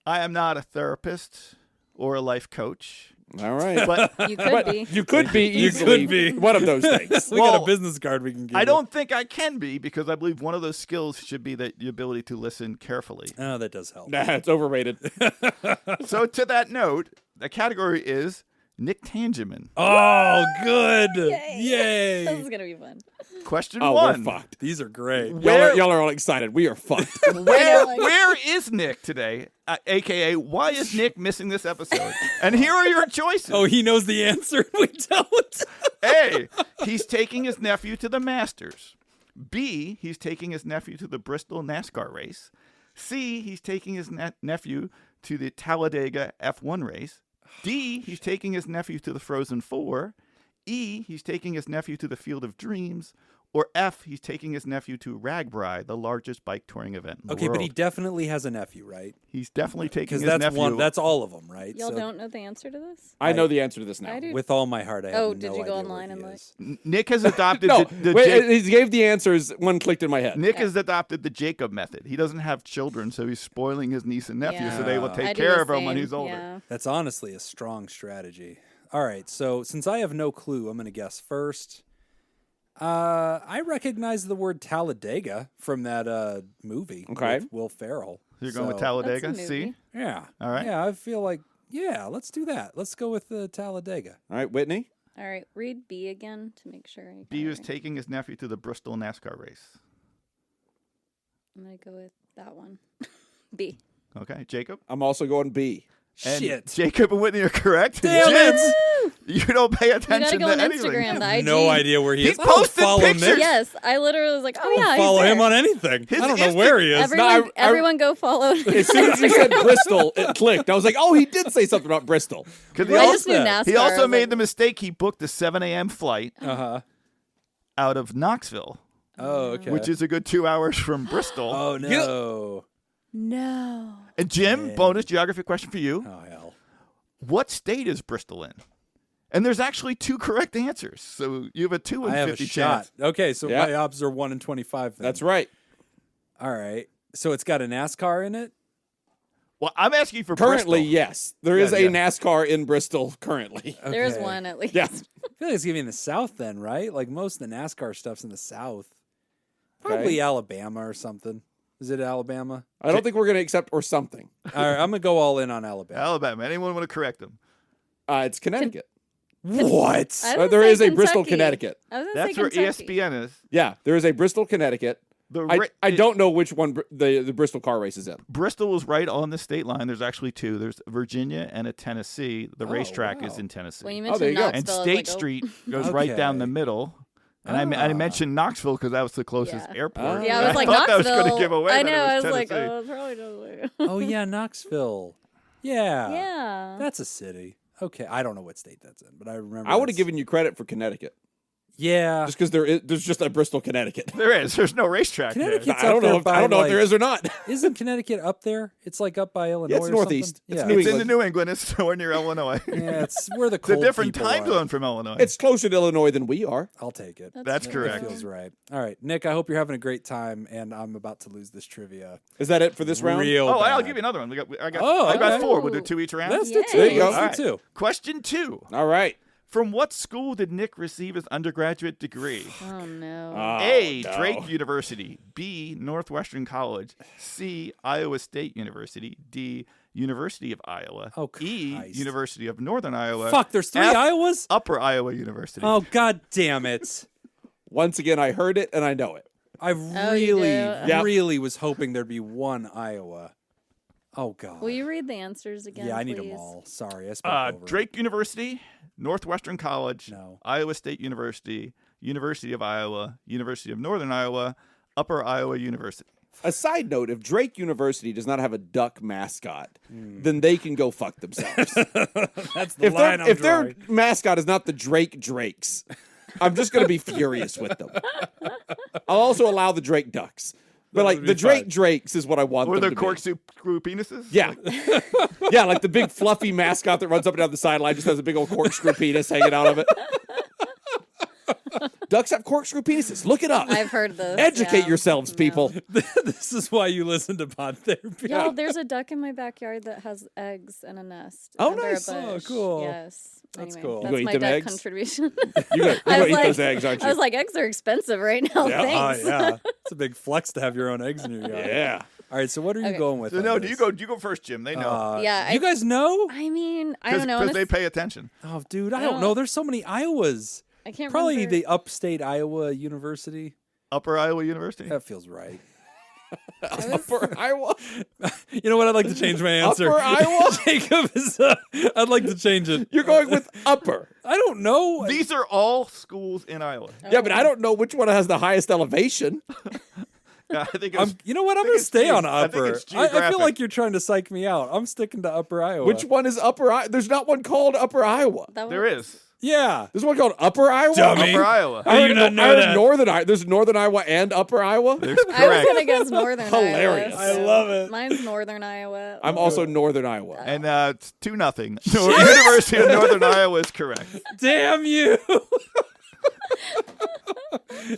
I am not a therapist or a life coach. All right. But You could be. You could be You easily could be. one of those things. We got Well, a business card we can give I you. don't think I can be because I believe one of those skills should be the ability to listen carefully. Oh, that does help. Nah, it's overrated. So to that note, the category is Nick Tangeman. Oh, good. Yay. This is Yay. going to be fun. Question Oh, one. we're fucked. These are great. Y'all are all excited. We are fucked. Where is Nick today? AKA, why is Nick missing this episode? And here are your choices. Oh, he knows the answer. We don't. A, he's taking his nephew to the Masters. B, he's taking his nephew to the Bristol NASCAR race. C, he's taking his nephew to the Talladega F1 race. D, he's taking his nephew to the Frozen 4. E, he's taking his nephew to the Field of Dreams. Or F, he's taking his nephew to Ragbri, the largest bike touring event in the Okay, world. but he definitely has a nephew, right? He's definitely taking Because his that's nephew. one. That's all of them, right? Y'all So, don't know the answer to this? I know the answer to this now. I do. with all my heart, I have Oh, no did you go idea online what and he look? is. Nick has adopted No, the wait, he gave the answers. One clicked in my head. Nick has adopted the Jacob method. He doesn't have children, so he's spoiling his niece and nephew so they will Yeah. take I do care the of him when same, he's older. Yeah. That's honestly a strong strategy. All right, so since I have no clue, I'm going to guess first. I recognize the word Talladega from that movie Okay. with Will Ferrell. You're going with So, Talladega? That's a See? movie. Yeah. All right. Yeah, I feel like, let's do that. Let's go with the Talladega. All right, Whitney. All right, read B again to make sure. I B got was it right. taking his nephew to the Bristol NASCAR race. I'm going to go with that one. B. Okay, Jacob? I'm also going B. And Shit. Jacob and Whitney are correct. Damn Jim, it. you don't pay You got to attention go to on anything. Instagram, the I have IG. no idea where he He is. I don't posted follow pictures. Nick. Yes, I literally was like, oh I don't yeah, follow he's him there. on anything. His I don't know Insta- where he is. Everyone, I- everyone go follow. As soon as you said Bristol, it clicked. I was like, oh, he did say something about Bristol. 'Cause Where I is just knew that? NASCAR. he I also was made like, the mistake. He booked a 7 a.m. flight Uh-huh. out of Knoxville, Oh, okay. which is a good 2 hours from Bristol. Oh, no. No. And Jim, Dang. bonus geography question for you. Oh, hell. What state is Bristol in? And there's actually 2 correct answers. So you have a 2 in I have 50 a shot. chance. Okay, so Yeah. my odds are 1 in 25 then. That's right. All right. So it's got a NASCAR in it? Well, I'm asking you for Currently, Bristol. yes. There is Yeah, a yeah. NASCAR in Bristol currently. There's Okay. one at least. Yes. I feel like it's going to be in the South then, right? Like most of the NASCAR stuff's in the South. Okay. Probably Alabama or something. Is it Alabama? I don't think we're going to accept or something. All right, I'm going to go all in on Alabama. Alabama. Anyone want to correct him? It's Connecticut. What? I was There gonna is say a Bristol, Kentucky. Connecticut. I was gonna That's say where Kentucky. ESPN is. Yeah, there is a Bristol, Connecticut. I don't know which one the Bristol car race is in. Bristol was right on the state line. There's actually 2. There's Virginia and a Tennessee. The Oh, racetrack wow. is in Tennessee. When you Oh, mentioned there you go. Knoxville, And I was State like, oh. Street goes right down the Okay. middle. And I mentioned Knoxville because that was the closest Yeah. airport. Yeah, I was like thought that was Knoxville. going to give away. I that know. it I was was like, Tennessee. oh, it's probably doesn't. Oh, yeah, Knoxville. Yeah. Yeah. That's a city. Okay, I don't know what state that's in, but I remember. I would have that's- given you credit for Connecticut Yeah. just because there's just a Bristol, Connecticut. There is. There's no racetrack there. Connecticut's I don't up there know. If there is or not. Isn't Connecticut up there? It's like up by Illinois. Yeah, it's or northeast. something? It's Yeah. New It's in England. New England. It's nowhere near Illinois. Yeah, it's where the It's a cold different people time are. zone from Illinois. It's closer to Illinois than we are. I'll take it. That's fair. correct. That feels right. All right, Nick. I hope you're having a great time, and I'm about to lose this trivia. Is that it for this round? Real Oh, I'll bad. give you another one. I got okay. 4. We'll do 2 each round. Let's do two. There you go. Let's do two. Question 2. All right. From what school did Nick receive his undergraduate degree? Oh no. A. no. Drake University. B. Northwestern College. C. Iowa State University. D. University of Iowa. Oh, E. Christ. University of Northern Iowa. Fuck, there's 3 F. Iowas? Upper Iowa University. Oh, god damn it. Once again, I heard it and I know it. I you really, do? Yep. really was hoping there'd be one Iowa. Oh, God. Will you read the answers again? Yeah, I need please? them all. Sorry, I spoke over it. Drake University, Northwestern College, No. Iowa State University, University of Iowa, University of Northern Iowa, Upper Iowa University. A side note, if Drake University does not have a duck mascot, then they can go fuck themselves. That's the line I'm if their drawing. mascot is not the Drake Drakes, I'm just going to be furious with them. I'll also allow the Drake Ducks. But That like would the be Drake fine. Drakes is what I want Or them their to be. corkscrew penises? Yeah. Yeah, like the big fluffy mascot that runs up and down the sideline just has a big old corkscrew penis hanging out of it. Ducks have corkscrew penises. Look it up. I've heard this. Educate yeah. yourselves, No. people. This is why you listen to Pod Therapy. Y'all, there's a duck in my backyard that has eggs and a nest. Oh, under nice. a Oh, bush. cool. Yes. That's Anyway, cool. You That's gonna eat my them duck eggs? contribution. You're I gonna was eat like- those eggs, aren't you? I was like, eggs are expensive right now. Yeah, Thanks. yeah. It's a big flex to have your own eggs in your yard. yeah. All right, so what are you Okay. going with? So on no, this? you go first, Jim. They know. Yeah, you guys know? I mean, I don't know. Because they pay attention. Oh, dude, I I don't don't- know. There's so many Iowas. I can't Probably remember. the upstate Iowa University. Upper Iowa University. That feels right. Upper Iowa. You know what? I'd like to change my answer. Upper Iowa? Jacob is. I'd like to change it. You're going with upper. I don't know. These are all schools in Iowa. Yeah, but I don't know which one has the highest elevation. Yeah, I think it's, You know what? I'm I think going to it's stay on I think upper. it's I feel geographic. like you're trying to psych me out. I'm sticking to upper Iowa. Which one is upper Iowa? There's not one called Upper Iowa. there is Yeah. There's one called Upper Iowa. Dummy. Upper Iowa. How do you not know I heard that? Northern Iowa. There's Northern Iowa and Upper Iowa. There's I was correct. gonna guess northern Hilarious. Iowa. I love it. Mine's northern Iowa. I'm also Northern Iowa. And it's 2-0. University of Northern Iowa is correct. Damn you.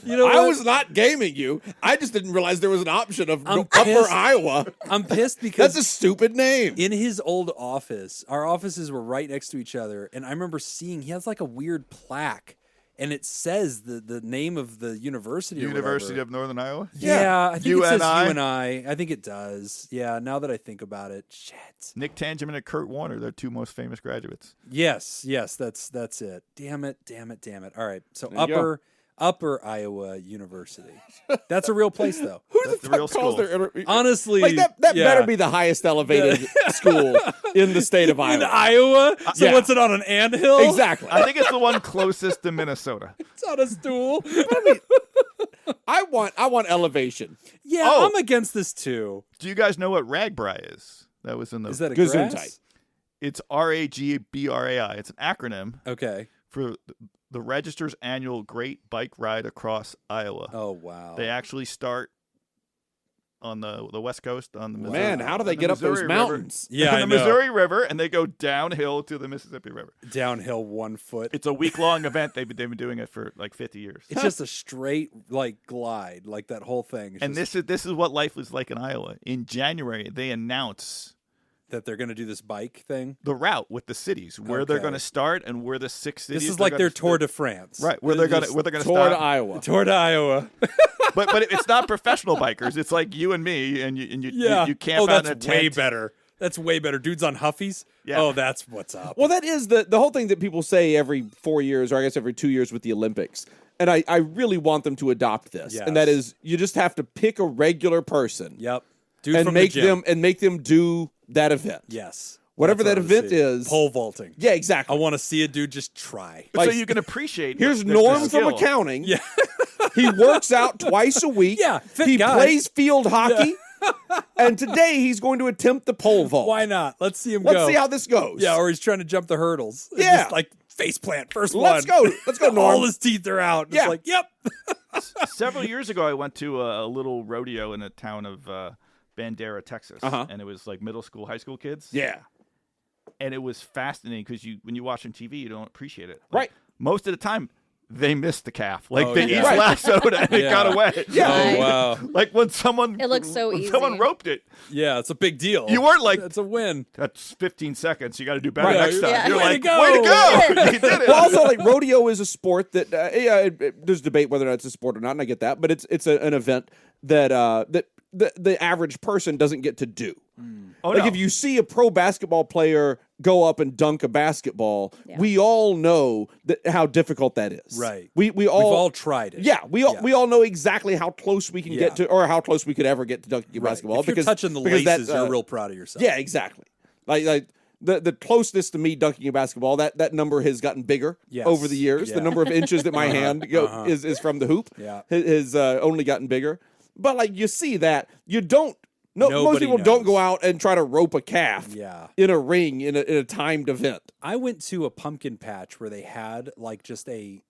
You know I what? was not gaming you. I just didn't realize there was an option of I'm Upper pissed. Iowa. I'm pissed because That's a stupid name. in his old office, our offices were right next to each other, and I remember seeing he has like a weird plaque, and it says the name of the university. University or of Northern Iowa. yeah, I think it says UNI? UNI. I think it does. Yeah, now that I think about it, shit. Nick Tangeman and Kurt Warner, they're two most famous graduates. Yes, that's it. Damn it. All right, so There you go. upper Iowa University. That's a real place though. Who That's the the real fuck calls school. their Honestly, like that yeah. better be the highest elevated school in the state of in Iowa. Iowa. So Yeah. what's it on an anthill? Exactly. I think it's the one closest to Minnesota. It's on a stool. I want elevation. Yeah, Oh. I'm against this too. Do you guys know what ragbri is? That was in the. Is that a Gesundheit. grass? It's RAGBRAI. It's an acronym Okay. for the Register's annual Great Bike Ride Across Iowa. Oh wow. They actually start on the West Coast on the Missouri. Man, how do they on the get up those Missouri River. mountains? Yeah, on I the know. Missouri River, and they go downhill to the Mississippi River. Downhill 1 foot. It's a week-long event. They've been doing it for like 50 years. It's just a straight like glide, like that whole thing. It's And just this is what life is like in Iowa. In January, they announce that they're going to do this bike thing. the route with the cities, where they're Okay. going to start and where the 6 cities. This is they're like their gonna- Tour de France. right? Where they're going to Toward start. Iowa. Tour de Iowa. But it's not professional bikers. It's like you and me, and you Yeah. you camp oh, out in a that's way tent. better. That's way better. Dudes on Huffies. Yeah. Oh, that's what's up. Well, that is the whole thing that people say every 4 years, or I guess every 2 years with the Olympics. And I really want them to adopt this. Yes. And that is, you just have to pick a regular person Yep. Dude and from make the gym. them do that event. Yes. Whatever That's that what I wanna event see. is. Pole vaulting. Yeah, I exactly. want to see a dude just try. So Like, you can appreciate. Here's the Norm from skill. accounting. Yeah. He works out twice a week. Yeah, fit He guy. plays field hockey. And today he's going to attempt the pole vault. Why not? Let's see him Let's go. see how this goes. Yeah, or he's trying to jump the hurdles. And Yeah. Just like face plant, first Let's one. go. Let's go, Norm. All his teeth are out. And Yeah. It's like, yep. Several years ago, I went to a little rodeo in the town of Bandera, Texas, Uh-huh. and it was like middle school, high school kids. Yeah. And it was fascinating because when you watch on TV, you don't appreciate it. Right. Most of the time, they missed the calf. Like Oh, they yeah. each Right. lassoed and it Yeah. got away. Yeah. Oh, wow. Like when someone It looks so when easy. someone roped it, Yeah, it's a big deal. you weren't like, It's a win. that's 15 seconds. You got to do better Right. next time. Yeah. You're Way like, to go. way to go! You did it. Well, also, like, rodeo is a sport that there's debate whether or not it's a sport or not, and I get that, but it's an event that the average person doesn't get to do. Oh, Like, no. if you see a pro basketball player go up and dunk a basketball, Yeah. we all know how difficult that is. Right. We We've all tried it. yeah, we all know exactly how close we can Yeah. get to, or how close we could ever get to dunking a Right. basketball. If you're because touching the because laces, that, you're real proud of yourself. Yeah, exactly. Like the closeness to me dunking a basketball, that number has gotten bigger Yes. over the years. Yeah. The number of inches that my hand is from the hoop Yeah. has only gotten bigger. But like you see that, you don't. No, most Nobody people don't go knows. out and try to rope a calf Yeah. in a ring in a timed event. I went to a pumpkin patch where they had like just a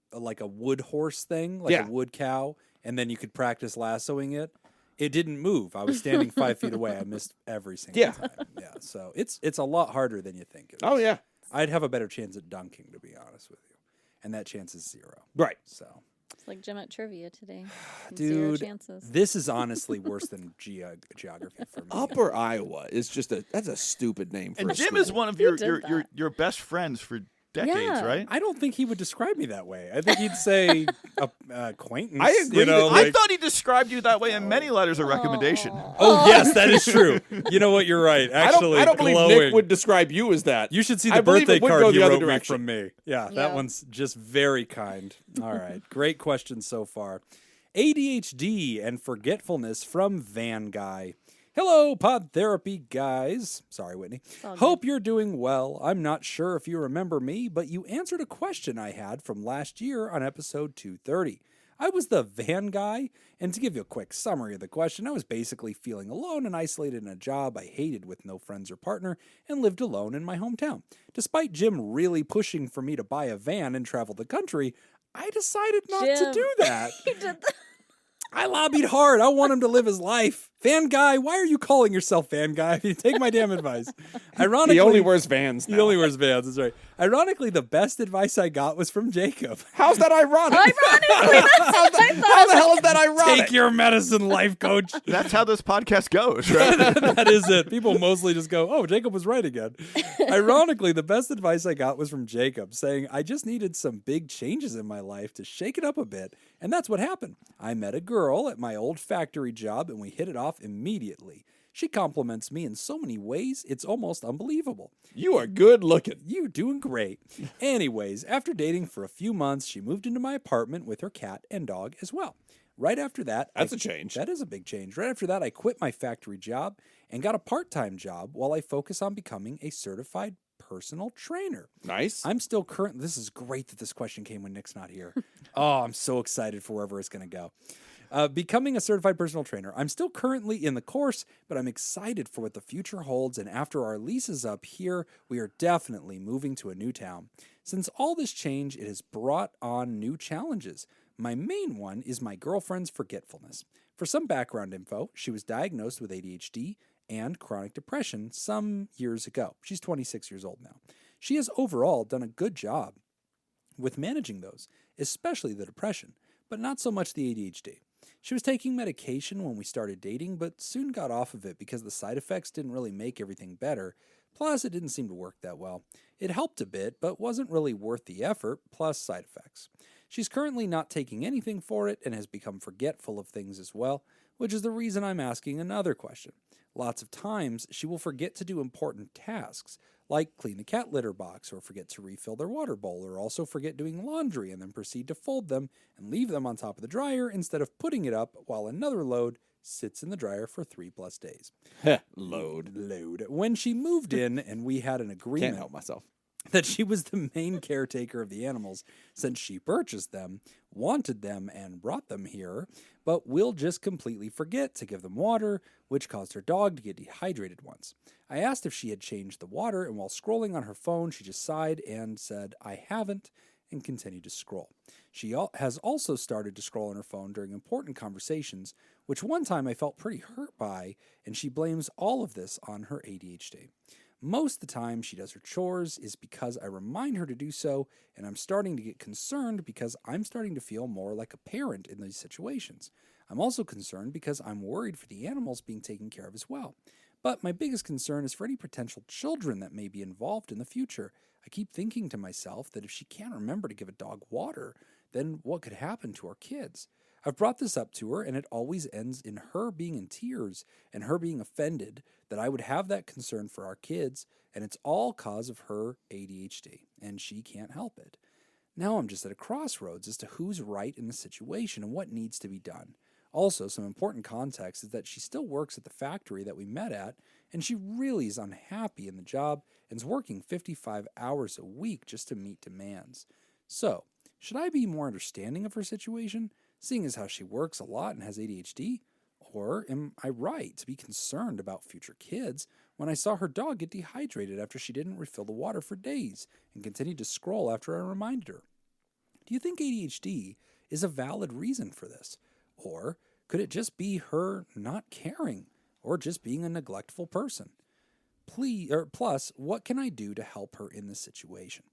wood horse thing, like Yeah. a wood cow, and then you could practice lassoing it. It didn't move. I was standing 5 feet away. I missed every single Yeah. time. Yeah. So it's a lot harder than you think it is. Oh yeah, I'd have a better chance at dunking, to be honest with you. And that chance is 0. right. So It's like Jim at trivia today. Dude, 0 chances. this is honestly worse than geography for me. Upper Iowa is that's a stupid name for And a Jim school. is one of Who did that? your best friends for decades, Yeah. right? I don't think he would describe me that way. I think he'd say acquaintance. I agree You know, that- I like, thought he described you that way in many letters of recommendation. oh, yes, that is true. You know what? You're right. Actually, I don't believe glowing. Nick would describe you as that. You should see I the believe birthday it would card go he the other wrote me direction. from me. Yeah, Yeah. that one's just very kind. All right. Great question so far. ADHD and forgetfulness from Van Guy. Hello, Pod Therapy guys. Sorry, Whitney. all good. Hope you're doing well. I'm not sure if you remember me, but you answered a question I had from last year on episode 230. I was the van guy, and to give you a quick summary of the question, I was basically feeling alone and isolated in a job I hated with no friends or partner and lived alone in my hometown. Despite Jim really pushing for me to buy a van and travel the country, I decided not to Jim. do that. He did that. I lobbied hard. I want him to live his life. Van Guy, why are you calling yourself Van Guy? If you take my damn advice. Ironically, He only wears Vans now. he only wears Vans. That's right. Ironically, the best advice I got was from Jacob. How's that ironic? Ironically, that's what I thought. How the hell is that ironic? Take your medicine, life coach. That's how this podcast goes, right? That is it. People mostly just go, oh, Jacob was right again. Ironically, the best advice I got was from Jacob, saying I just needed some big changes in my life to shake it up a bit. And that's what happened. I met a girl at my old factory job, and we hit it off immediately. She compliments me in so many ways, it's almost unbelievable. You are good looking. You doing great. Anyways, after dating for a few months, she moved into my apartment with her cat and dog as well. Right after that, That's a change. That is a big change. Right after that, I quit my factory job and got a part-time job while I focus on becoming a certified personal trainer. Nice. I'm still this is great that this question came when Nick's not here. Oh, I'm so excited for wherever it's going to go. Becoming a certified personal trainer. I'm still currently in the course, but I'm excited for what the future holds. And after our lease is up here, we are definitely moving to a new town. Since all this change, it has brought on new challenges. My main one is my girlfriend's forgetfulness. For some background info, she was diagnosed with ADHD and chronic depression some years ago. She's 26 years old now. She has overall done a good job with managing those, especially the depression, but not so much the ADHD. She was taking medication when we started dating, but soon got off of it because the side effects didn't really make everything better. Plus, it didn't seem to work that well. It helped a bit, but wasn't really worth the effort, plus side effects. She's currently not taking anything for it and has become forgetful of things as well, which is the reason I'm asking another question. Lots of times, she will forget to do important tasks, like clean the cat litter box or forget to refill their water bowl, or also forget doing laundry and then proceed to fold them and leave them on top of the dryer instead of putting it up while another load sits in the dryer for 3+ days. Load. When she moved in and we had an Can't agreement help myself. that she was the main caretaker of the animals since she purchased them, wanted them, and brought them here, but will just completely forget to give them water, which caused her dog to get dehydrated once. I asked if she had changed the water, and while scrolling on her phone, she just sighed and said, I haven't, and continued to scroll. She has also started to scroll on her phone during important conversations, which one time I felt pretty hurt by, and she blames all of this on her ADHD. Most of the time she does her chores is because I remind her to do so, and I'm starting to get concerned because I'm starting to feel more like a parent in these situations. I'm also concerned because I'm worried for the animals being taken care of as well. But my biggest concern is for any potential children that may be involved in the future. I keep thinking to myself that if she can't remember to give a dog water, then what could happen to our kids? I've brought this up to her, and it always ends in her being in tears and her being offended that I would have that concern for our kids, and it's all cause of her ADHD, and she can't help it. Now I'm just at a crossroads as to who's right in the situation and what needs to be done. Also, some important context is that she still works at the factory that we met at, and she really is unhappy in the job and is working 55 hours a week just to meet demands. So, should I be more understanding of her situation, seeing as how she works a lot and has ADHD? Or am I right to be concerned about future kids when I saw her dog get dehydrated after she didn't refill the water for days and continued to scroll after I reminded her? Do you think ADHD is a valid reason for this? Or could it just be her not caring or just being a neglectful person? Plus, what can I do to help her in this situation?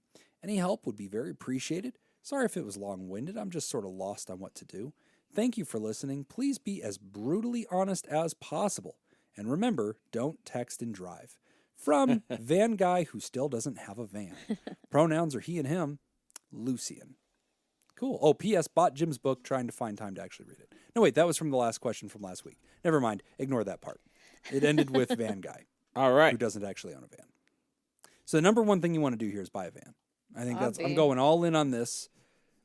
Any help would be very appreciated. Sorry if it was long-winded. I'm just sort of lost on what to do. Thank you for listening. Please be as brutally honest as possible. And remember, don't text and drive. From Van Guy who still doesn't have a van. Pronouns are he and him. Lucian. Cool. Oh, P.S. Bought Jim's book, trying to find time to actually read it. No, wait, that was from the last question from last week. Never mind. Ignore that part. It ended with Van Guy. All right. Who doesn't actually own a van. So the number one thing you want to do here is buy a van. I think Obvi. I'm going all in on this.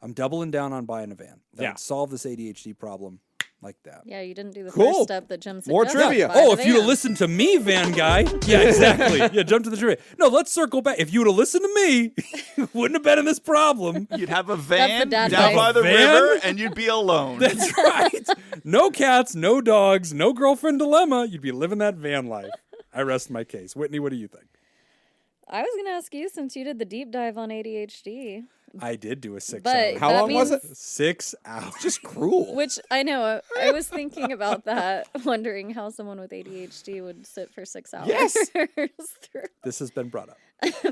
I'm doubling down on buying a van. That Yeah. would solve this ADHD problem like that. Yeah, you didn't do the Cool. first step that Jim suggested. More trivia. Buy Oh, the if you'd have van. listened to me, Van Guy. Yeah, exactly. Yeah, jump to the trivia. No, let's circle back. If you would have listened to me, wouldn't have been in this problem. You'd have a the van dad down life. by the Van? river, and you'd be alone. That's right. No cats, no dogs, no girlfriend dilemma. You'd be living that van life. I rest my case. Whitney, what do you think? I was going to ask you since you did the deep dive on ADHD. I did do a 6 But hour. How that long was means- it? 6 hours. Just cruel. Which I know, I was thinking about that, wondering how someone with ADHD would sit for 6 hours. Yes. through. This has been brought up.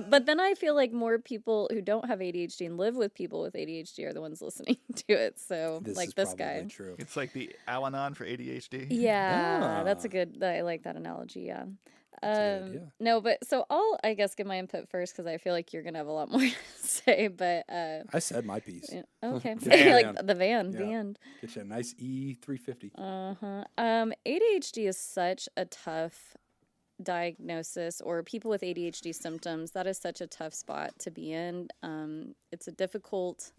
But then I feel like more people who don't have ADHD and live with people with ADHD are the ones listening to it. So, This like is this probably guy. true. It's like the Al-Anon for ADHD. Yeah, that's Ah. a good, I like that analogy, yeah. That's a good idea. No, but so I'll, I guess, give my input first because I feel like you're going to have a lot more to say, but I said my piece. yeah, okay. Van. Like the van, Yeah. the end. Get you a nice E350. Uh-huh. ADHD is such a tough diagnosis, or people with ADHD symptoms, that is such a tough spot to be in. It's a difficult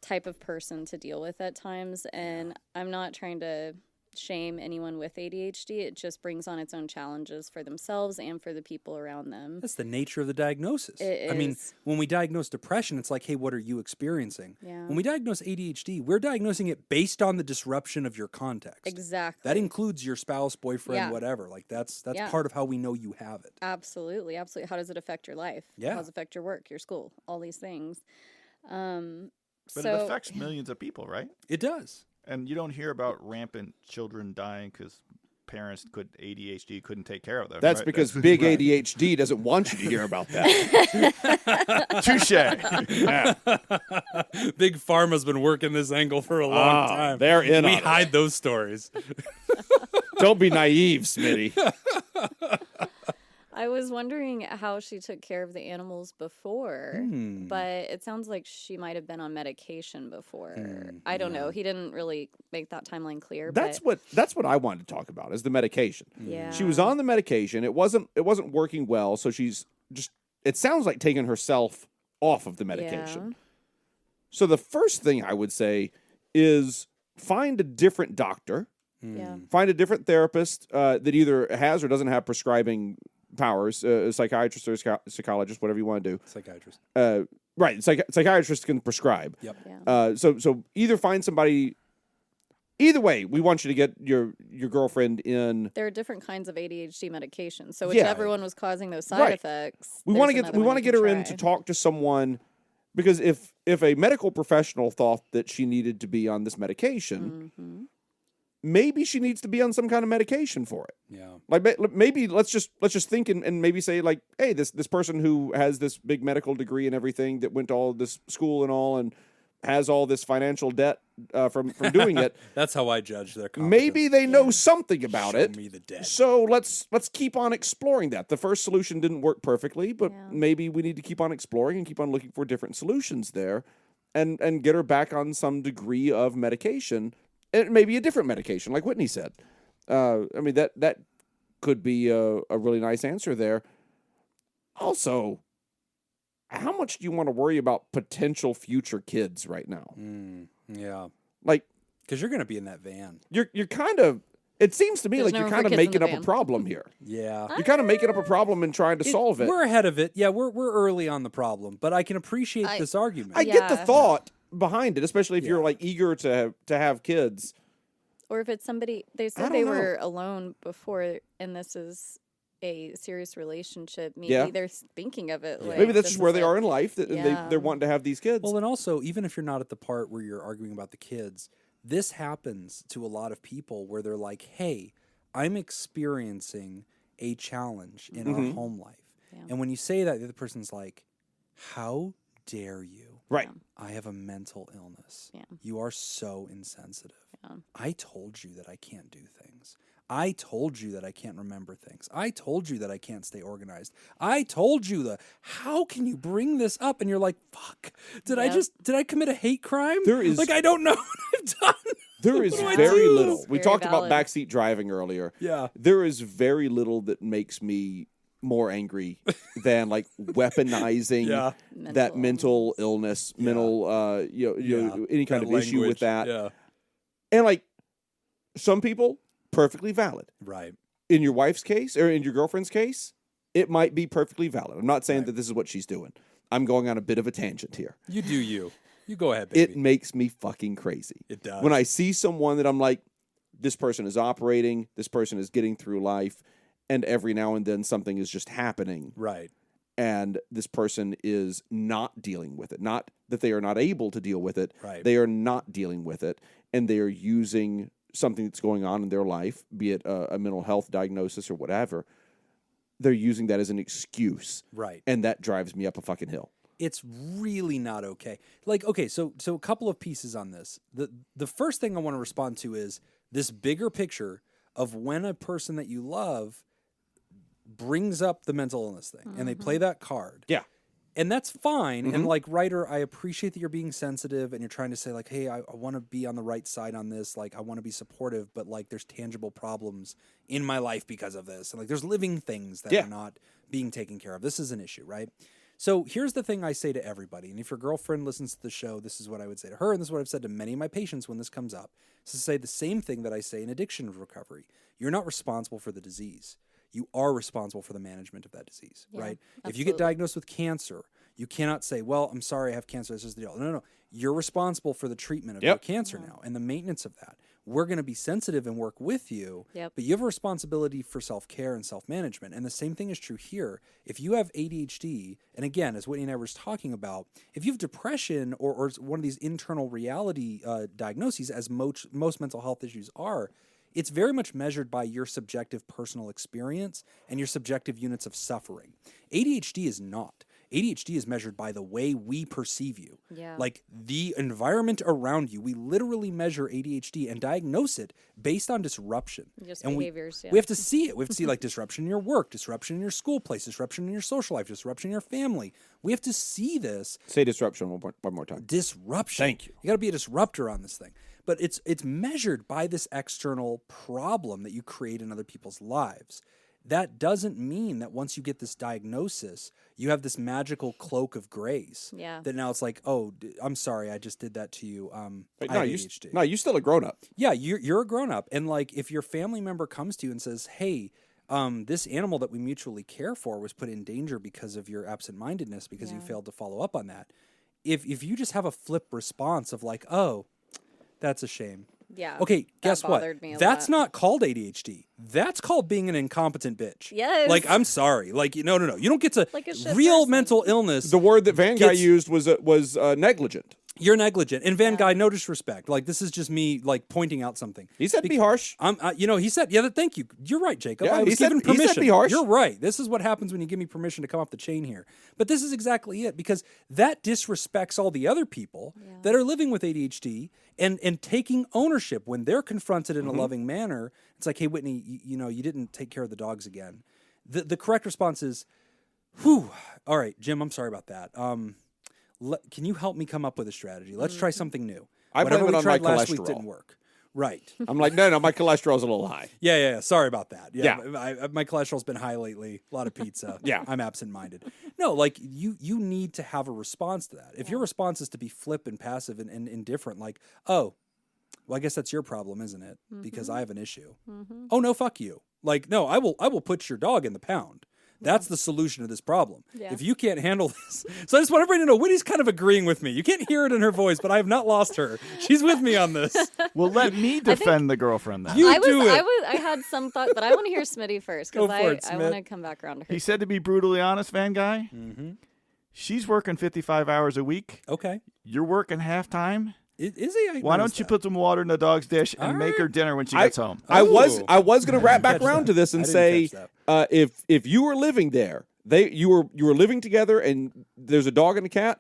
type of person to deal with at times, and I'm not trying to shame anyone with ADHD. It just brings on its own challenges for themselves and for the people around them. That's the nature of the diagnosis. It I mean, is. when we diagnose depression, it's like, hey, what are you experiencing? Yeah. When we diagnose ADHD, we're diagnosing it based on the disruption of your context. Exactly. That includes your spouse, boyfriend, Yeah. whatever. Like that's Yeah. part of how we know you have it. Absolutely, absolutely. How does it affect your life? Yeah. How does it affect your work, your school, all these things? But So it affects millions of people, right? It does. And you don't hear about rampant children dying because parents ADHD couldn't take care of them. That's right? because That's- big right. ADHD doesn't want you to hear about that. Touche. Yeah. Big Pharma's been working this angle for a long time. they're in We on it. hide those stories. Don't be naive, Smitty. I was wondering how she took care of the animals before, but it sounds like she might have been on medication before. I don't know. He didn't really make that timeline clear. That's but what I wanted to talk about is the medication. yeah, She was on the medication. It wasn't working well, so she's just it sounds like taking herself off of the medication. So the first thing I would say is find a different doctor, Yeah. find a different therapist that either has or doesn't have prescribing powers, a psychiatrist or a psychologist, whatever you want to do. Psychiatrist. Right, psychiatrists can prescribe. Yep. Yeah. So either find somebody. Either way, we want you to get your girlfriend in. There are different kinds of ADHD medications, so Yeah. whichever one was causing those side Right. effects. We want to get her in to talk to someone, because if a medical professional thought that she needed to be on this medication, maybe she needs to be on some kind of medication for it. Yeah. Like maybe let's just think and maybe say like, hey, this person who has this big medical degree and everything, that went to all this school and all and has all this financial debt from doing it. That's how I judge their competence. Maybe they know something about Show it. me the debt. So let's keep on exploring that. The first solution didn't work perfectly, but Yeah. maybe we need to keep on exploring and keep on looking for different solutions there, and get her back on some degree of medication, and maybe a different medication, like Whitney said. I mean that could be a really nice answer there. Also, how much do you want to worry about potential future kids right now? Yeah. Like, Because you're going to be in that van. you're kind of. It seems to me There's like no you're room for kind of kids in making the up a van. problem here. Yeah. You're kind of making up a problem and trying to solve it. We're ahead of it. Yeah, we're early on the problem, but I can appreciate I- this argument. I get the Yeah. thought behind it, especially if you're Yeah. like eager to have kids. Or if it's somebody, they I said don't they know. were alone before, and this is a serious relationship. Maybe Yeah. they're thinking of it. Like, Maybe that's this just where is they it. are in life. That Yeah. they're wanting to have these kids. Well, and also, even if you're not at the part where you're arguing about the kids, this happens to a lot of people where they're like, hey, I'm experiencing a challenge in our home life. Yeah. And when you say that, the other person's like, how dare you? Right. I have a mental illness. Yeah. You are so insensitive. Yeah. I told you that I can't do things. I told you that I can't remember things. I told you that I can't stay organized. I told you that. How can you bring this up? And you're like, fuck. Did I commit a hate crime? There is like, I don't know what I've done. There is What do I very do? little. We Very talked valid. about backseat driving earlier. Yeah. There is very little that makes me more angry than like weaponizing Yeah. that mental illness, mental any kind That of issue with language. that. Yeah. And like some people, perfectly valid. Right. In your wife's case or in your girlfriend's case, it might be perfectly valid. I'm not saying that this is what she's doing. I'm going on a bit of a tangent here. You do you. You go ahead, baby. It makes me fucking crazy. It does. When I see someone that I'm like, this person is operating, this person is getting through life, and every now and then something is just happening. Right. And this person is not dealing with it. Not that they are not able to deal with it. Right. They are not dealing with it. And they are using something that's going on in their life, be it a mental health diagnosis or whatever. They're using that as an excuse. Right. And that drives me up a fucking hill. It's really not okay. Like, okay, so a couple of pieces on this. The first thing I want to respond to is this bigger picture of when a person that you love brings up the mental illness thing and they play that card. Yeah. And that's fine. And like, writer, I appreciate that you're being sensitive and you're trying to say like, hey, I want to be on the right side on this. Like, I want to be supportive, but like there's tangible problems in my life because of this. And like, there's living things that are not being taken care of. This is an issue, right? So here's the thing I say to everybody. And if your girlfriend listens to the show, this is what I would say to her. And this is what I've said to many of my patients when this comes up. Is to say the same thing that I say in addiction recovery. You're not responsible for the disease. You are responsible for the management of that disease, right? If you get diagnosed with cancer, you cannot say, well, I'm sorry, I have cancer. This is the deal. No. You're responsible for the treatment of your cancer now and the maintenance of that. We're going to be sensitive and work with you, but you have a responsibility for self-care and self-management. And the same thing is true here. If you have ADHD, and again, as Whitney and I were talking about, if you have depression or one of these internal reality diagnoses, as most mental health issues are, it's very much measured by your subjective personal experience and your subjective units of suffering. ADHD is not. ADHD is measured by the way we perceive you. Yeah. Like the environment around you. We literally measure ADHD and diagnose it based on disruption. Just and behaviors, we have to see it. We have to see like disruption in your work, disruption in your school place, disruption in your social life, disruption in your family. We have to see this. Say disruption one more time. Disruption. Thank you. You got to be a disruptor on this thing. But it's measured by this external problem that you create in other people's lives. That doesn't mean that once you get this diagnosis, you have this magical cloak of grace. Yeah. That now it's like, oh, I'm sorry, I just did that to you. Wait, I no, have you're ADHD. still a grown up. Yeah, you're a grown up, and like if your family member comes to you and says, "Hey, this animal that we mutually care for was put in danger because of your absent-mindedness because you failed to follow up on that," if you just have a flip response of like, "Oh, that's a shame." Yeah. Okay, guess what? bothered me a That's lot. not called ADHD. That's called being an incompetent bitch. Yes. Like, I'm sorry. Like, no. You don't get to Like a shit real person. mental illness. The word that Van Guy Gets- used was negligent. You're negligent. And Van Guy, no disrespect. Like, this is just me, like, pointing out something. He said be harsh. He said, thank you. You're right, Jacob. Yeah, I he was said- given he said permission. be harsh. You're right. This is what happens when you give me permission to come off the chain here. But this is exactly it, because that disrespects all the other people that are living with ADHD and taking ownership when they're confronted in a loving manner. It's like, hey, Whitney, you didn't take care of the dogs again. The correct response is, whew, all right, Jim, I'm sorry about that. Can you help me come up with a strategy? Let's try something new. I blame Whatever it we on tried my last week cholesterol. didn't work. Right. I'm like, no, my cholesterol's a little high. Yeah. Sorry about that. Yeah. My cholesterol's been high lately. A lot of pizza. Yeah. I'm absent-minded. No, like you need to have a response to that. If your response is to be flip and passive and indifferent, like, oh, well, I guess that's your problem, isn't it? Because I have an issue. Oh no, fuck you. Like, no, I will put your dog in the pound. That's the solution to this problem. Yeah. If you can't handle this. So I just want everybody to know, Whitney's kind of agreeing with me. You can't hear it in her voice, but I have not lost her. She's with me on this. Well, let me defend the girlfriend then. You I do it. I had some thought, but I want to hear Smitty first Go because for it, I Smit. want to come back around to her. He said to be brutally honest, Van Guy. She's working 55 hours a week. Okay. You're working half time. Is he? Why don't you put some water in the dog's dish and All make her right. dinner when she gets home? I was Ooh. going to wrap back catch around that. to this I and didn't say, catch if you were living there, you were living together, and there's a dog and a cat.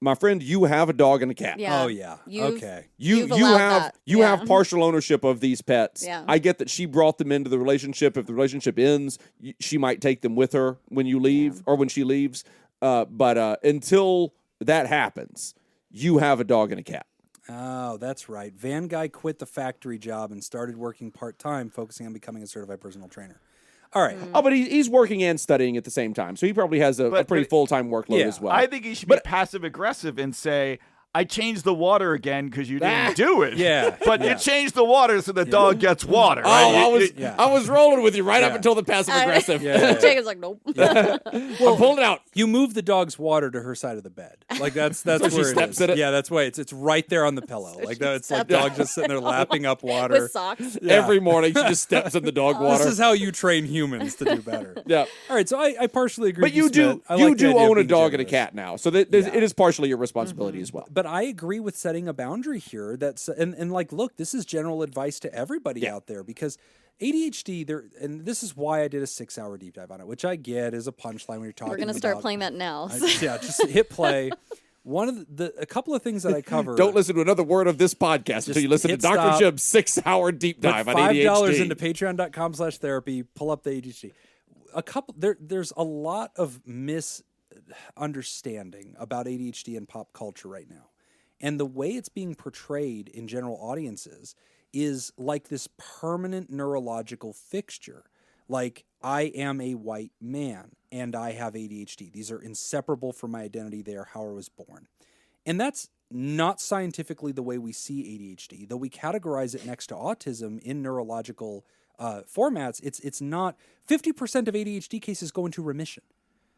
my friend, you have a dog and a cat. Yeah. Oh yeah. You've- Okay. You've allowed that. You Yeah. have partial ownership of these pets. Yeah. I get that she brought them into the relationship. If the relationship ends, she might take them with her when you leave or when she leaves. But until that happens, you have a dog and a cat. Oh, that's right. Van Guy quit the factory job and started working part-time, focusing on becoming a certified personal trainer. All right. Oh, but he's working and studying at the same time, so he probably has a pretty full-time workload as well. I think he should be passive aggressive and say, I changed the water again because you didn't do it. Yeah. But you changed the water so the dog gets water. Oh, Right? I was rolling with you right up until the passive aggressive. Jacob's like, nope. Well, pulled it out. You move the dog's water to her side of the bed. Like that's where she it steps is. in it? Yeah, that's why it's right there on the pillow. Like that, it's like steps dog just sitting there lapping up water. With socks. Yeah. Every morning she just steps in the dog water. This is how you train humans to do better. Yeah. All right, so I partially agree. But with you do Smith. I like the idea of own a being dog and a generous. cat now, so it is partially your responsibility as well. But I agree with setting a boundary here. That's and like, look, this is general advice to everybody out there because ADHD. And this is why I did a 6-hour deep dive on it, which I get is a punchline when you're talking. We're going to start playing that now. Just hit play. One of a couple of things that I cover. Don't listen to another word of this podcast until you listen to hit Dr. stop. Jim's 6-hour deep Put dive on ADHD. $5 into patreon.com/therapy. Pull up the ADHD. There's a lot of misunderstanding about ADHD in pop culture right now. And the way it's being portrayed in general audiences is like this permanent neurological fixture. Like, I am a white man and I have ADHD. These are inseparable from my identity. They are how I was born. And that's not scientifically the way we see ADHD, though we categorize it next to autism in neurological formats. It's not 50% of ADHD cases go into remission.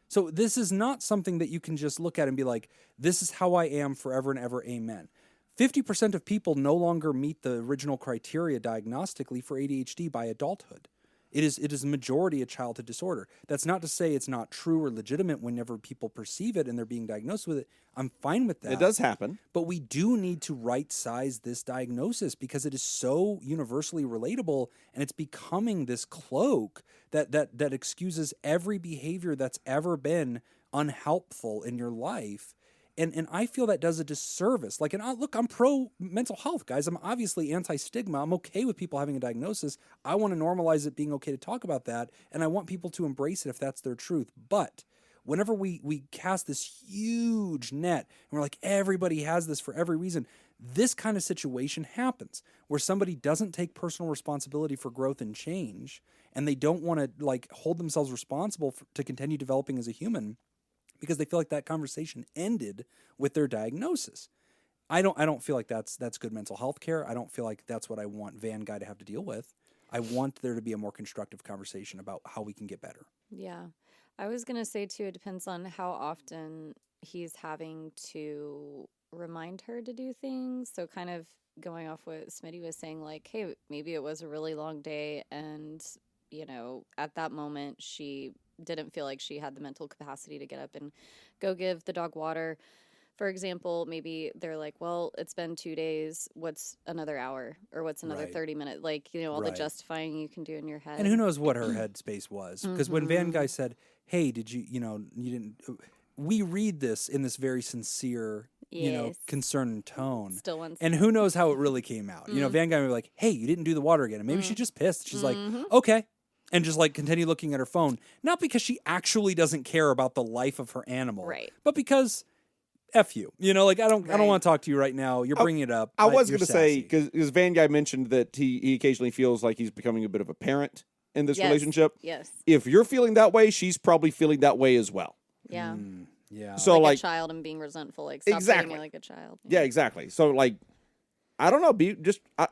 So this is not something that you can just look at and be like, this is how I am forever and ever, amen. 50% of people no longer meet the original criteria diagnostically for ADHD by adulthood. It is majority a childhood disorder. That's not to say it's not true or legitimate whenever people perceive it and they're being diagnosed with it. I'm fine with that. It does happen. But we do need to right-size this diagnosis because it is so universally relatable and it's becoming this cloak that excuses every behavior that's ever been unhelpful in your life. And I feel that does a disservice. Like, and look, I'm pro mental health, guys. I'm obviously anti-stigma. I'm okay with people having a diagnosis. I want to normalize it being okay to talk about that. And I want people to embrace it if that's their truth. But whenever we cast this huge net and we're like, everybody has this for every reason, this kind of situation happens where somebody doesn't take personal responsibility for growth and change, and they don't want to like hold themselves responsible to continue developing as a human, because they feel like that conversation ended with their diagnosis. I don't feel like that's good mental health care. I don't feel like that's what I want Van Guy to have to deal with. I want there to be a more constructive conversation about how we can get better. Yeah. I was going to say, too, it depends on how often he's having to remind her to do things. So kind of going off what Smitty was saying, like, hey, maybe it was a really long day and, you know, at that moment she didn't feel like she had the mental capacity to get up and go give the dog water. For example, maybe they're like, well, it's been 2 days. What's another hour or what's another 30 minutes? Like, you know, all the justifying you can do in your head. And who knows what her headspace was. Because when Van Guy said, hey, did you didn't, we read this in this very sincere, concern and tone. Still wants and who knows how it really came out. You know, Van Guy would be like, hey, you didn't do the water again. And maybe she's just pissed. She's like, okay. And just like continue looking at her phone, not because she actually doesn't care about the life of her animal, right? But because F you, like I don't want to talk to you right now. You're bringing it up. I was going to say because Van Guy mentioned that he occasionally feels like he's becoming a bit of a parent in this relationship. Yes. If you're feeling that way, she's probably feeling that way as well. Yeah. Yeah. So like a child and being resentful, like stop treating me like a child. Yeah, exactly. So like, I don't know.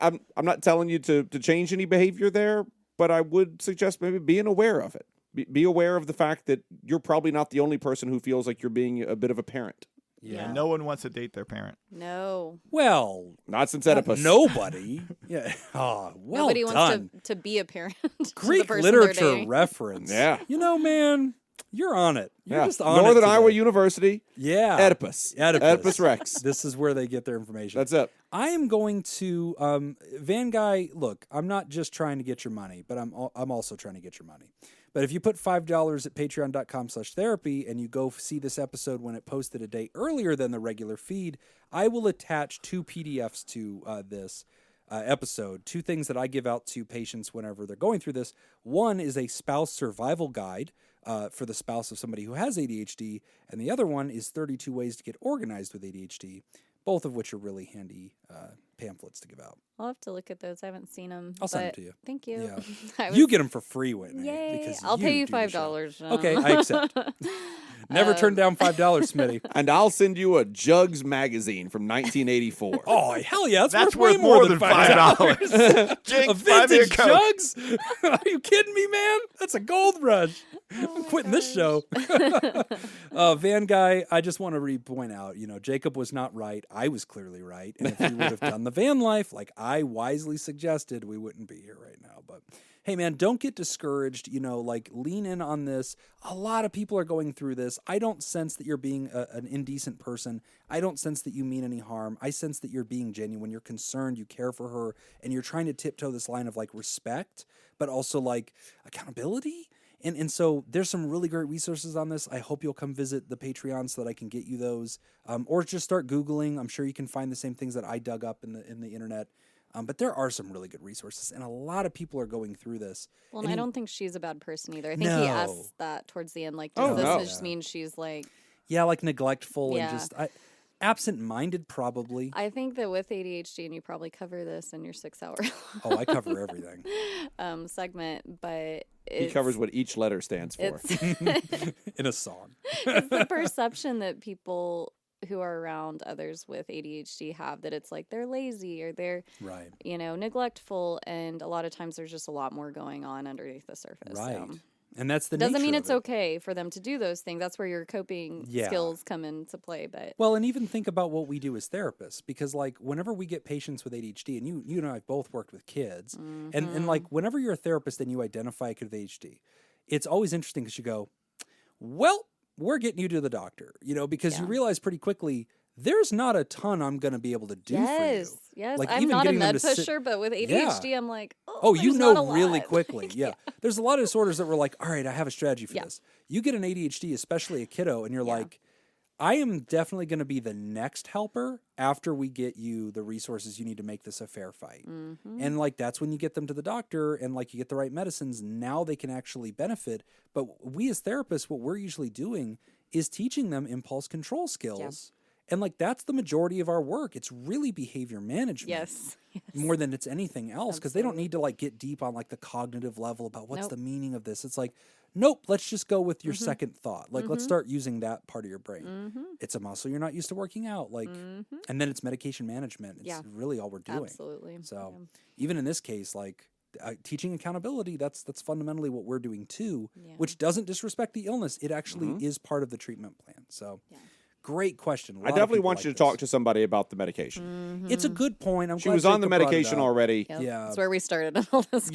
I'm not telling you to change any behavior there. But I would suggest maybe being aware of it. Be aware of the fact that you're probably not the only person who feels like you're being a bit of a parent. Yeah. No one wants to date their parent. No. Well, not since Oedipus. Nobody. Yeah. Oh, well Nobody done. wants to be a parent. Greek literature reference. Yeah. You know, man, you're on it. You're just on Northern it today. Iowa University. Yeah. Oedipus. Oedipus Rex. This is where they get their information. That's it. I am going to Van Guy. Look, I'm not just trying to get your money, but I'm also trying to get your money. But if you put $5 at patreon.com/therapy and you go see this episode when it posted a day earlier than the regular feed, I will attach 2 PDFs to this episode. 2 things that I give out to patients whenever they're going through this. One is a spouse survival guide for the spouse of somebody who has ADHD, and the other one is 32 ways to get organized with ADHD, both of which are really handy pamphlets to give out. I'll have to look at those. I haven't seen them. I'll send them to you. Thank you. Yeah. You get them for free, Whitney. Yay. Because I'll pay you do the show. $5. Okay, I accept. Never turn down $5, Smitty. And I'll send you a Jugs magazine from 1984. Oh, hell yeah. That's worth way worth more than $5. $5. Jake, A vintage Jugs? Are you kidding me, man? That's a gold rush. I'm quitting this show. Van Guy, I just want to point out, Jacob was not right. I was clearly right. And if he would have done the van life like I wisely suggested, we wouldn't be here right now. But hey, man, don't get discouraged. Lean in on this. A lot of people are going through this. I don't sense that you're being an indecent person. I don't sense that you mean any harm. I sense that you're being genuine. You're concerned. You care for her. And you're trying to tiptoe this line of respect, but also accountability. And so there's some really great resources on this. I hope you'll come visit the Patreon so that I can get you those, or just start Googling. I'm sure you can find the same things that I dug up in the internet. But there are some really good resources, and a lot of people are going through this. Well, and I don't think she's a bad person either. I think he asked that towards the end. Does this just mean she's neglectful and just absent-minded, probably. I think that with ADHD, and you probably cover this in your 6-hour I cover everything. Segment, but he covers what each letter stands for in a song. It's the perception that people who are around others with ADHD have, that it's they're lazy or they're right, neglectful, and a lot of times there's just a lot more going on underneath the surface. Right. And that's the doesn't mean nature it's of it. okay for them to do those things. That's where your coping skills come into play. But and even think about what we do as therapists, because whenever we get patients with ADHD, and you and I both worked with kids, and whenever you're a therapist and you identify a kid with ADHD, it's always interesting because you go, well, we're getting you to the doctor, because you realize pretty quickly there's not a ton I'm going to be able to do for you. Yes, I'm not a med pusher, but with ADHD, I'm you know really quickly. Yeah. There's a lot of disorders that we're all right, I have a strategy for this. You get an ADHD, especially a kiddo, and you're I am definitely going to be the next helper after we get you the resources you need to make this a fair fight. Mm-hmm. And that's when you get them to the doctor and you get the right medicines. Now they can actually benefit. But we as therapists, what we're usually doing is teaching them impulse control skills. And that's the majority of our work. It's really behavior management. Yes. More than it's anything else, because they don't need to get deep on the cognitive level about what's the meaning of this. It's nope, let's just go with your second thought. Let's start using that part of your brain. Mm-hmm. It's a muscle you're not used to working out. And then it's medication management. It's really all we're doing. Absolutely. So even in this case, teaching accountability, that's fundamentally what we're doing too, which doesn't disrespect the illness. It actually is part of the treatment plan. So great question. I definitely want you to talk to somebody about the medication. It's a good point. She was on the medication already. Yep. Yeah, that's where we started all this.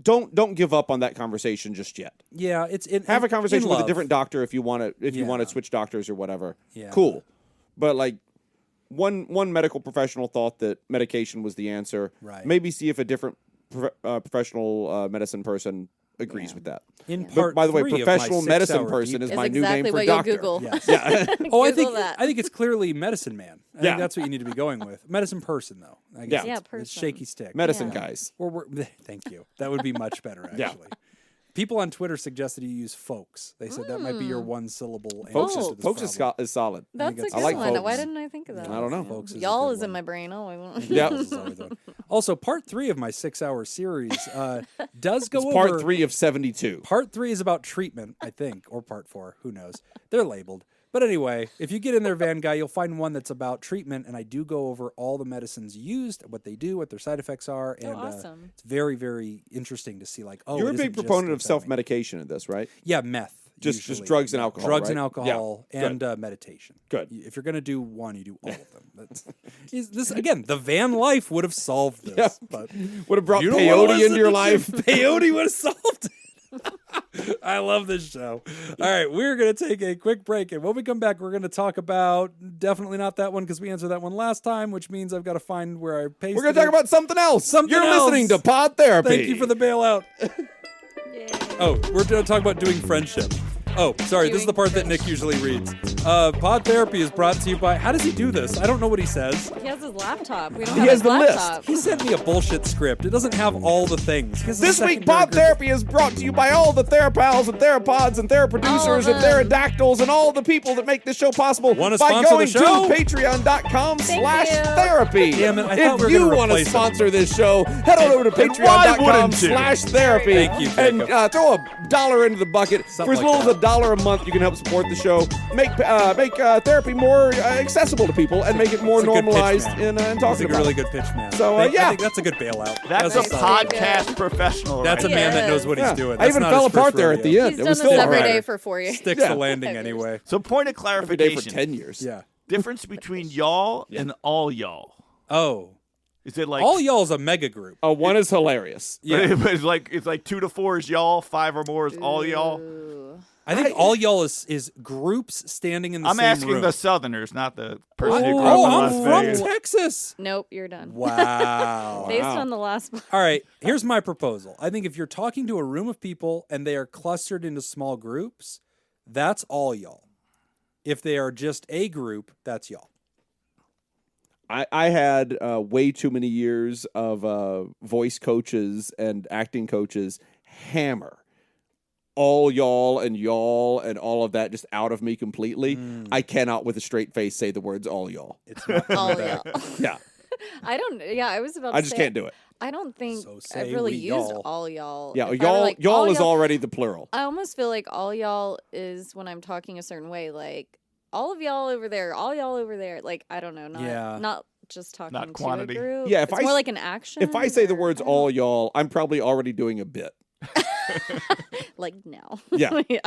Don't give up on that conversation just yet. Yeah, have a conversation with a different doctor if you want to switch doctors or whatever. Yeah. Cool, but one medical professional thought that medication was the answer. Right. Maybe see if a different professional medicine person agrees with that. By the way, professional medicine person is my new name for doctor. Google. Yes. Yeah. I think it's clearly medicine man. I think that's what you need to be going with. Medicine person, though. I guess it's shaky stick. Medicine guys. Thank you. That would be much better, actually. People on Twitter suggested you use folks. They said that might be your one syllable answer to this folks is solid. That's a good I like one. folks. Why didn't I think of that? I don't know. Folks Y'all is in my brain. Oh, I won't. Yeah. Also, part 3 of my 6-hour series does go over. Part 3 of 72. Part 3 is about treatment, I think, or part 4. Who knows? They're labeled. But anyway, if you get in there, Van Guy, you'll find one that's about treatment, and I do go over all the medicines used, what they do, what their side effects are, and awesome. It's very, very interesting to see. You're a big proponent of self-medication in this, right? Yeah, meth. Just drugs and alcohol. Drugs right? and alcohol and meditation. Good. If you're going to do one, you do all of them. This again, the van life would have solved this. But would have brought peyote into your life. Peyote would have solved it. I love this show. All right, we're going to take a quick break, and when we come back, we're going to talk about definitely not that one because we answered that one last time, which means I've got to find where I pasted. We're going to talk about something else. You're listening to Pod Therapy. Thank you for the bailout. Oh, we're going to talk about doing friendship. Oh, sorry, this is the part that Nick usually reads. Pod Therapy is brought to you by... How does he do this? I don't know what he says. He has his laptop. We don't He have has his the laptop. list. He sent me a bullshit script. It doesn't have all the things. This week, Pod Therapy is brought to you by all the Therapals and Theropods and Theraproducers and Therodactyls and all the people that make this show possible Wanna by sponsor going the show? to patreon.com/therapy. Damn it, I thought we were If you gonna want to replace it. sponsor this show, head on over to why wouldn't you? patreon.com/therapy Thank you, and Jacob. throw $1 into the bucket. Something For as like little as $1 a month, you can help support the show, make therapy more accessible to people, and make it more That's a good pitch, normalized man. in That's talking a about really it. good pitch, man. So, I yeah. think that's a good bailout. That's a a solid- podcast professional. That's a right man there. that knows what he's Yeah. doing. I That's even not fell his apart first there at the rodeo. end. He's It done was this still every alright. day for 4 years. Sticks Yeah. the landing anyway. So point of Every clarification. day for 10 years. Yeah. Difference between y'all and all y'all. Oh. Is it like All y'all's a mega group. Oh, one is hilarious. Yeah. But it's like 2 to 4 is y'all, 5 or more is all y'all. Ooh. I think all y'all is groups standing in the I'm same asking room. the Southerners, not the person who grew up Oh, in I'm Las from Vegas. Texas. Nope, you're done. Wow. Based on the last one. All right, here's my proposal. I think if you're talking to a room of people and they are clustered into small groups, that's all y'all. If they are just a group, that's y'all. I had way too many years of voice coaches and acting coaches hammer all y'all and all of that just out of me completely. I cannot with a straight face say the words all y'all. It's not All that. y'all. Yeah, I don't. Yeah, I was about. I to just say, can't do it. I don't think So say I've really we used y'all. all y'all. Yeah, If I were y'all like, y'all all is y'all- already the plural. I almost feel like all y'all is when I'm talking a certain way, like all of y'all over there, all y'all over there. Like I don't know, not just talking Not to quantity. a group. Yeah, if it's I more s- like an action. If I say the or- words I don't all y'all, I'm probably already doing a bit. like now. Yeah. yeah.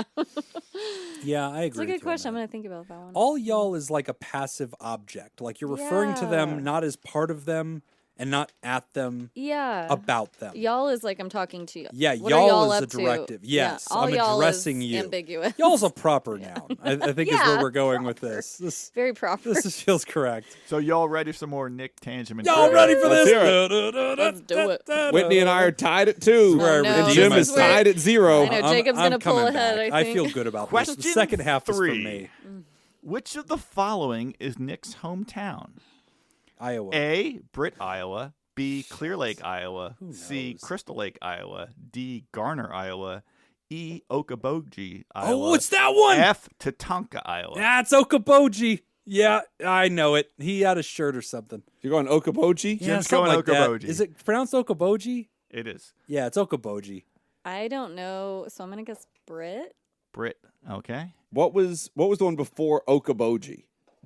Yeah, I agree. It's a with good you on question. I'm that. gonna think about that one. All y'all is like a passive object. Like you're referring to Yeah. them not as part of them and not at them, Yeah. about them. Y'all is like I'm talking to you. Yeah, What are y'all y'all is a up to? directive. Yeah, Yes, all I'm y'all addressing is you. Ambiguous. Y'all's a proper noun. I think is Yeah, where we're going with this. Very proper. This feels correct. So y'all ready for some more Nick Tangent? Y'all ready for Let's this? hear Let's do it. Whitney and I are tied at 2, Where I Oh, no. and redeem Jim This is is where- tied at 0. I know. Jacob's gonna pull coming ahead, back. I feel think. good about this. Question The second half is for 3. me. Which of the following is Nick's hometown? Iowa. A. Britt, Iowa. B. Clear Lake, Iowa. Who C. knows? Crystal Lake, Iowa. D. Garner, Iowa. E. Okoboji, Iowa. Oh, it's that one. F. Tatanka, Iowa. That's Okoboji. Yeah, I know it. He had a shirt or something. You're going Okoboji? Yeah, Jim's something going like that. Okoboji. Is it pronounced Okoboji? It is. Yeah, it's Okoboji. I don't know, so I'm gonna guess Brit. Britt. Okay. What was the one before Okoboji?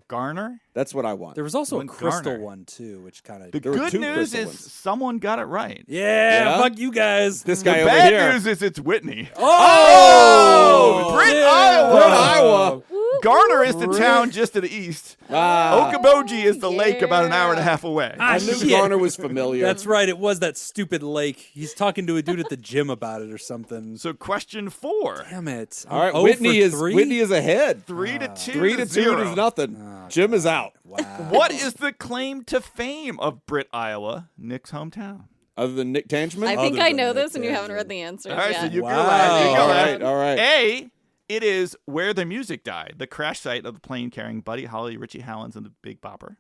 Garner. That's what I want. There was also a Went crystal Garner. one too, which kind of The There were good 2 news crystal is ones. someone got it right. yeah, fuck you guys. This The guy over bad here. news is it's Whitney. Oh, Britt, yeah. Iowa. Britt, Iowa. Garner is the town just to the east. Ah, Okoboji is the lake about an hour and a half away. I knew shit. Garner was familiar. That's right. It was that stupid lake. He's talking to a dude at the gym about it or something. So question 4. Damn it. All right, I'm 0 Whitney for is 3? Whitney is ahead. 3 to 2. 3 to 2 0. is nothing. Jim is out. Wow. What is the claim to fame of Britt, Iowa, Nick's hometown? Other than Nick Tangeman? I think Other I than know Nick this, and you haven't Tangent. read the answers All right, yet. so you Wow. go last. You go all last. right, all right. A, it is where the music died, the crash site of the plane carrying Buddy Holly, Richie Howlands, and the Big Bopper.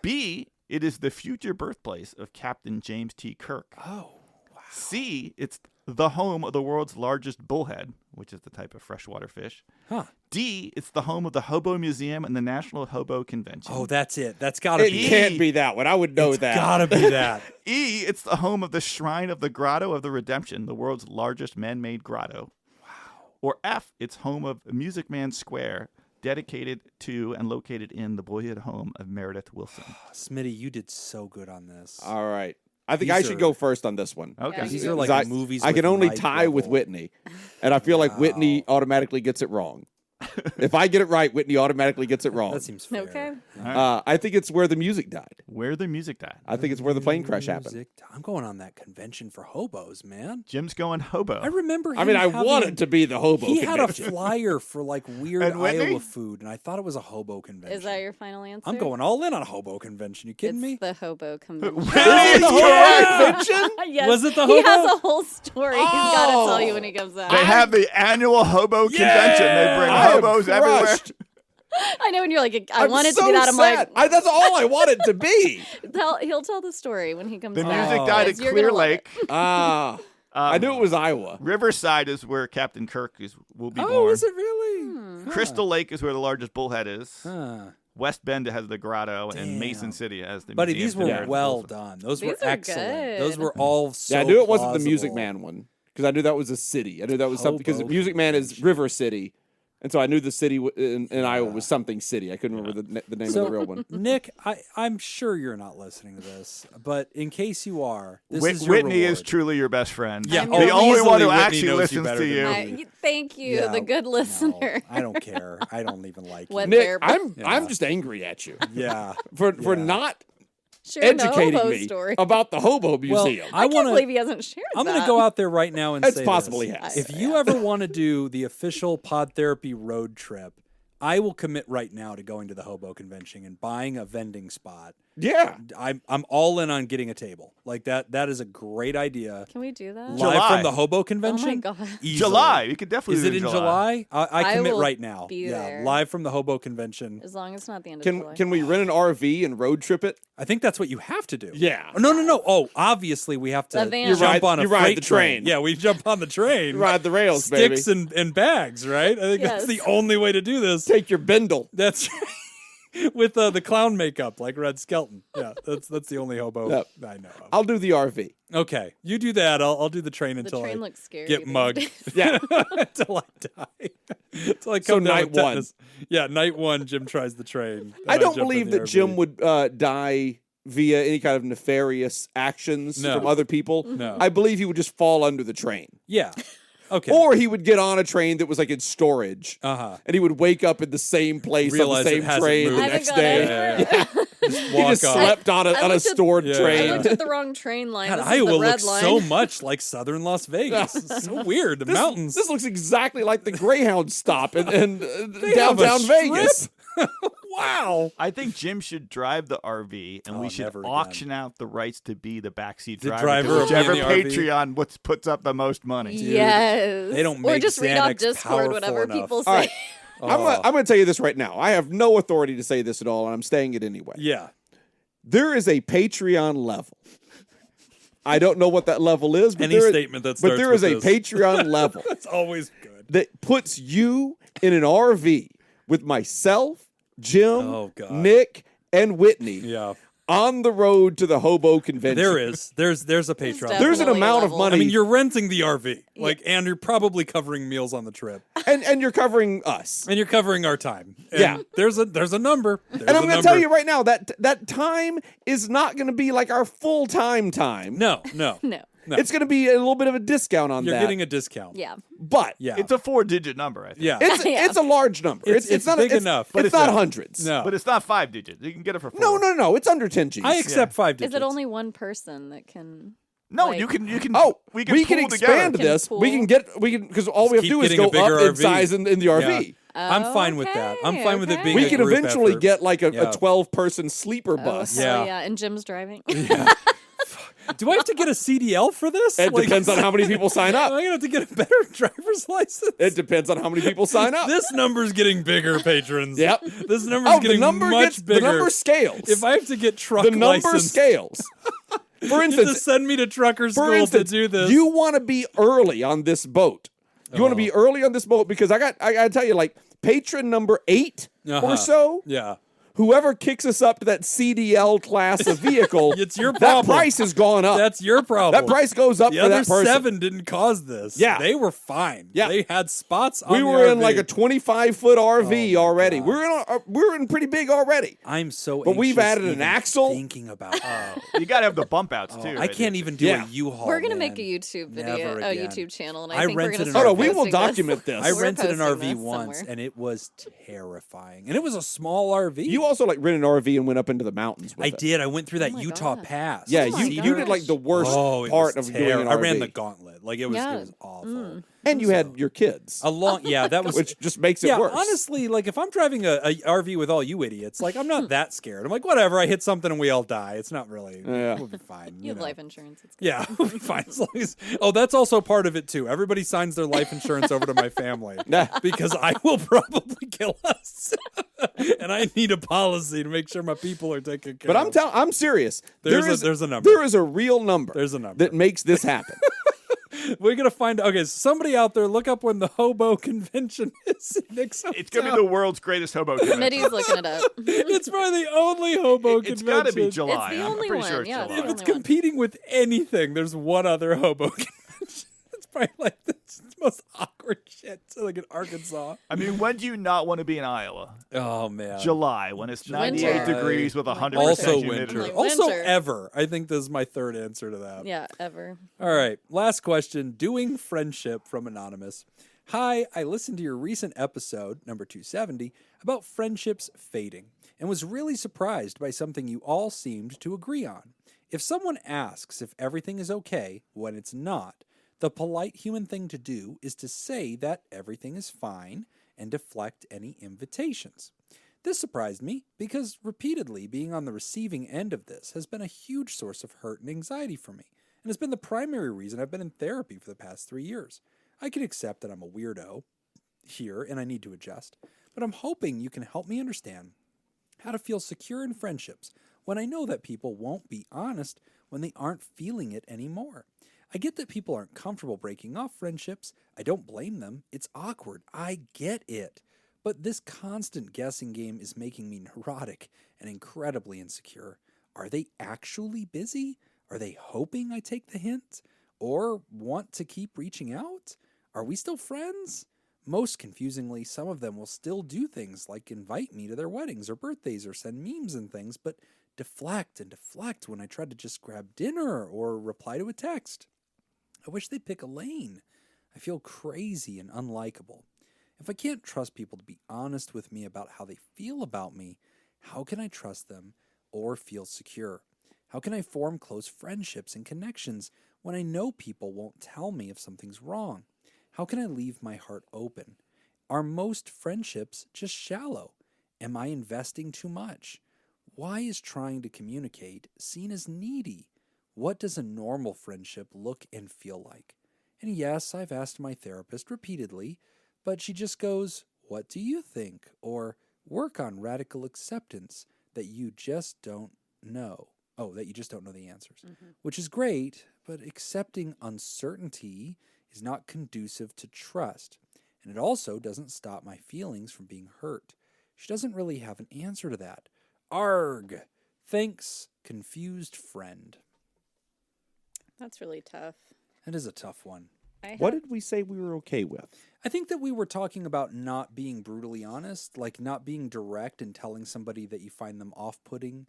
B, it is the future birthplace of Captain James T. Kirk. Oh. C, it's the home of the world's largest bullhead, which is the type of freshwater fish. Huh. D, it's the home of the Hobo Museum and the National Hobo Convention. Oh, that's it. That's got to It be can't be that one. I would know that. Gotta be that. E, it's the home of the Shrine of the Grotto of the Redemption, the world's largest man-made grotto. Or F, it's home of Music Man Square, dedicated to and located in the boyhood home of Meredith Wilson. Smitty, you did so good on this. All right. I think These I should are- go first on this one. Okay. Yeah, These you are do. like 'Cause movies. I with can only Mike tie with level. Whitney. And I feel like Wow. Whitney automatically gets it wrong. If I get it right, Whitney automatically gets it wrong. That seems fair. Okay. I think it's where the music died. Where the music died. I think it's where the plane crash happened. Music. I'm going on that convention for hobos, man. Jim's going hobo. I remember. I mean, I having- want it to be the hobo He had a convention. flyer for like weird And Whitney? Iowa food, and I thought it was a hobo convention. Is that your final answer? I'm going all in on a hobo convention. You kidding It's me? the hobo convention. Really? Convention? Yes. Was it the He hobo? has a whole story. He's got to tell you Oh. when he comes out. They have the annual hobo convention. They bring I am hobos everywhere. crushed. I know, and you're like, I I'm want it to so be that. I'm sad. like, That's all I want it to be. he'll tell the story when he comes The back. music died at Because you're Clear gonna love Lake. Ah, I knew it was Iowa. Riverside is where Captain Kirk will be Oh, born. is it really? Crystal Lake is where the largest bullhead is. Huh. West Bend has the grotto, Damn. and Mason City has the Buddy, museum these for were the American well Dolphin. done. Those These were are excellent. good. Those were all so Yeah, I knew it wasn't the plausible. Music Man one because I knew that was a city. I knew that was something because Hobo Music Man is convention. River City, and so I knew the city in Iowa was something city. I couldn't remember the name So, of the real one. Nick, I'm sure you're not listening to this, but in case you are, this Whit- is your Whitney reward. is truly your best friend. Yeah, I'm the your- only one easily who Whitney actually knows you listens better to than you. me. Thank you, Yeah, the good no, listener. I don't care. I don't even like What you. Nick, therapist? I'm just angry at you Yeah. for Yeah. not Sharing the educating hobo me story. about the hobo Well, museum. I can't want believe he hasn't shared I'm that. going to go out there right now and It's say possible this. he has. If you ever want to do the official Pod Therapy road trip, I will commit right now to going to the hobo convention and buying a vending spot. Yeah. I'm all in on getting a table. Like that. That is a great idea. Can we do that? Live July. from the hobo convention. God. Easily. July. You could definitely Is do it in July? I I commit will right now. be Yeah, there. live from the hobo convention. As long as it's not the end of July. Can we rent an RV and road trip it? I think that's what you have to do. Yeah. Oh, no. Oh, obviously we have to The van. You jump ride- on a you ride freight the train. Yeah, we jump on the train. Ride the rails, baby. Sticks and bags, right? I think that's Yes. the only way to do this. Take your bindle. That's with the clown makeup like Red Skelton. Yeah, that's the only hobo Yep. I know of. I'll do the RV. Okay, you do that. I'll do the train the until train I looks scary. get dude. mugged. Yeah. Until I die. Until I come So down night with one. tetanus. Yeah, night one. Jim tries the train. I Then don't jump in believe the that RV. Jim would die via any kind of nefarious actions No. from other people. No. I believe he would just fall under the train. Yeah. Okay. Or he would get on a train that was like in storage. Uh-huh. And he would wake up in the same place Realize on it the same hasn't train moved. the I haven't next gone day. anywhere. Just He walk just off. slept on a looked at- stored Yeah. I train. looked at the wrong train line. God, This Iowa is the red looks line. so much like southern Las Vegas. It's so weird. The mountains. This looks exactly like the Greyhound stop in They have a downtown strip? Vegas. Wow. I think Jim should drive the RV, and Oh, we should never again. auction out the rights to be the backseat The driver. driver to of whichever being the RV. Patreon puts up the most money. Yes. They don't Or make just read off Xanax Discord powerful whatever enough. people All say. right. I'm going to tell you this right now. I have no authority to say this at all, and I'm saying it anyway. Yeah. There is a Patreon level. I don't know what that level is, but Any there is- statement that but starts there is a with this. Patreon level It's always good. that puts you in an RV with myself, Jim, Oh, God. Nick, and Whitney Yeah. on the road to the hobo convention. There is. There's a Patreon. definitely There's an a amount of level. money, I mean, you're renting the RV, and you're probably covering meals on the trip, and you're covering us. and you're covering our time. And Yeah. there's a number. There's And I'm a going to tell number. you right now that time is not going to be like our full-time time. No. No. It's going to be a little bit of a discount on You're that. getting a discount. Yeah. but Yeah. It's a 4-digit number, I think. Yeah. Yeah. it's a large number. It's not big it's, enough. It's, it's not not. hundreds. No. But it's not 5 digits. You can get it for 4. No. It's under 10 G's. I accept 5 digits. Is it only one person that can? No, Like- you can. Oh, we we can can pool expand together. this. Can We can because all we have to keep do is getting go a bigger up in RV. size in the RV. I'm fine with that. I'm Okay, fine with it okay. being We a can group eventually effort. get like a Yeah. 12-person sleeper Oh, bus. hell Yeah. yeah. And Jim's driving. Do I have to get a CDL for this? It depends on how many people sign Am up. I going to have to get a better driver's license? It depends on how many people sign up. This number's getting bigger, patrons. Yep. This number's Oh, the getting number much gets bigger. the number scales. If I have to get truck the number license, scales. For you have to instance, send me to trucker school to do this. you want to be early on this boat. You want to be early on this boat because I got to tell you, like patron number 8 Uh-huh. or so yeah. whoever kicks us up to that CDL class of vehicle, It's your that problem. price has gone up. That's your problem. That price goes up The for other that person. 7 didn't cause this. Yeah. They were fine. Yeah. They had spots on We the were in RV. like a 25-foot RV Oh, my already. God. We were in pretty big already. I'm so But we've anxious added an even axle. thinking about You got to have the bump outs too. I can't even do Yeah. a U-Haul. We're gonna man. make a YouTube video, Never a again. YouTube channel, and I I think we're rented gonna an start Oh, no, we will posting document this. this. I rented an We're RV posting this once, somewhere. and it was terrifying. And it was a small RV. You also like rented an RV and went up into the mountains with I it. did. I went through that my Utah gosh. Pass. Yeah, Oh my you did like the worst Oh, it part was of doing an I RV. ran the gauntlet. Like it was Yeah. awful. And you had your kids, That was which just makes it yeah, worse. honestly, like if I'm driving a RV with all you idiots, like I'm not that scared. I'm like, whatever, I hit something and we all die. It's not really, Yeah. we'll be fine. You have know. life insurance. It's good. Yeah, we'll be fine. As long as, that's also part of it too. Everybody signs their life insurance over to my family Nah. because I will probably kill us, and I need a policy to make sure my people are taken care But of. I'm serious. There's a number. There is a real number. There's a number. that makes this happen. We're gonna find. Okay, somebody out there, look up when the hobo convention is in Nixon. It's gonna be the world's greatest hobo convention. Smitty's looking it up. It's probably the only hobo It's convention. got to be July. It's the I'm only pretty one, sure it's yeah, July. it's If the it's only one. competing with anything, there's one other hobo convention. It's probably like the most awkward shit. So like in Arkansas. I mean, when do you not want to be in Iowa? Oh man. July, when it's Winter. 98 degrees with 100% Also humidity. winter. Like Also winter. ever. I think this is my third answer to that. Yeah, ever. All right. Last question. Doing friendship from Anonymous. Hi, I listened to your recent episode, number 270, about friendships fading, and was really surprised by something you all seemed to agree on. If someone asks if everything is okay when it's not, the polite human thing to do is to say that everything is fine and deflect any invitations. This surprised me because repeatedly being on the receiving end of this has been a huge source of hurt and anxiety for me, and has been the primary reason I've been in therapy for the past 3 years. I can accept that I'm a weirdo here and I need to adjust, but I'm hoping you can help me understand how to feel secure in friendships when I know that people won't be honest when they aren't feeling it anymore. I get that people aren't comfortable breaking off friendships. I don't blame them. It's awkward. I get it. But this constant guessing game is making me neurotic and incredibly insecure. Are they actually busy? Are they hoping I take the hint? Or want to keep reaching out? Are we still friends? Most confusingly, some of them will still do things like invite me to their weddings or birthdays or send memes and things, but deflect when I try to just grab dinner or reply to a text. I wish they'd pick a lane. I feel crazy and unlikable. If I can't trust people to be honest with me about how they feel about me, how can I trust them or feel secure? How can I form close friendships and connections when I know people won't tell me if something's wrong? How can I leave my heart open? Are most friendships just shallow? Am I investing too much? Why is trying to communicate seen as needy? What does a normal friendship look and feel like? And yes, I've asked my therapist repeatedly, but she just goes, "What do you think?" Or "Work on radical acceptance that you just don't know." Oh, that you just don't know the answers. Which is great, but accepting uncertainty is not conducive to trust. And it also doesn't stop my feelings from being hurt. She doesn't really have an answer to that. Arg. Thanks, confused friend. That's really tough. That is a tough one. What did we say we were okay with? I think that we were talking about not being brutally honest, like not being direct and telling somebody that you find them off-putting,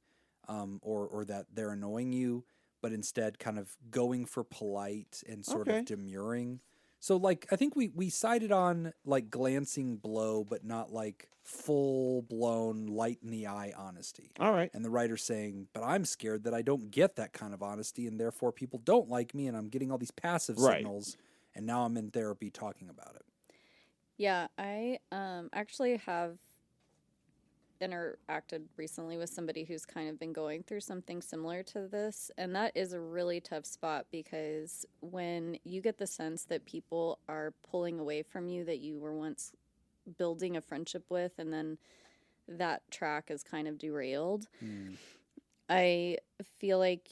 or that they're annoying you, but instead kind of going for polite and sort of demurring. So, like, I think we sided on, like, glancing blow, but not, like, full-blown, light-in-the-eye honesty. All right. And the writer's saying, but I'm scared that I don't get that kind of honesty, and therefore people don't like me, and I'm getting all these passive signals, and now I'm in therapy talking about it. Yeah, I actually have interacted recently with somebody who's kind of been going through something similar to this, and that is a really tough spot because when you get the sense that people are pulling away from you that you were once building a friendship with, and then that track is kind of derailed, I feel like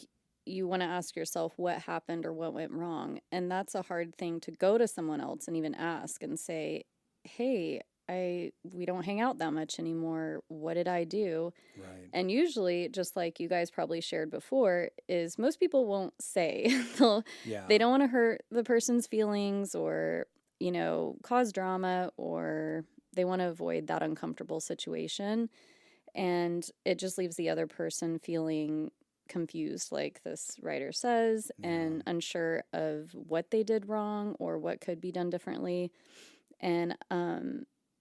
you want to ask yourself what happened or what went wrong, and that's a hard thing to go to someone else and even ask and say, hey, we don't hang out that much anymore. What did I do? Right. And usually, just like you guys probably shared before, is most people won't say. They don't want to hurt the person's feelings or, cause drama, or they want to avoid that uncomfortable situation. And it just leaves the other person feeling confused, like this writer says, and unsure of what they did wrong or what could be done differently. And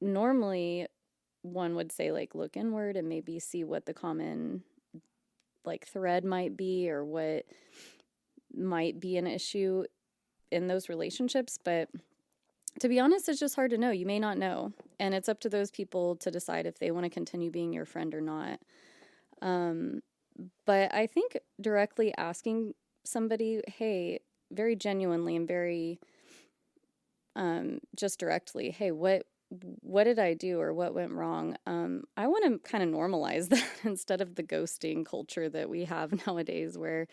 normally one would say, like, look inward and maybe see what the common, like, thread might be or what might be an issue in those relationships. But to be honest, it's just hard to know. You may not know. And it's up to those people to decide if they want to continue being your friend or not. But I think directly asking somebody, hey, very genuinely and very just directly, hey, what did I do or what went wrong? I want to kind of normalize that instead of the ghosting culture that we have nowadays, where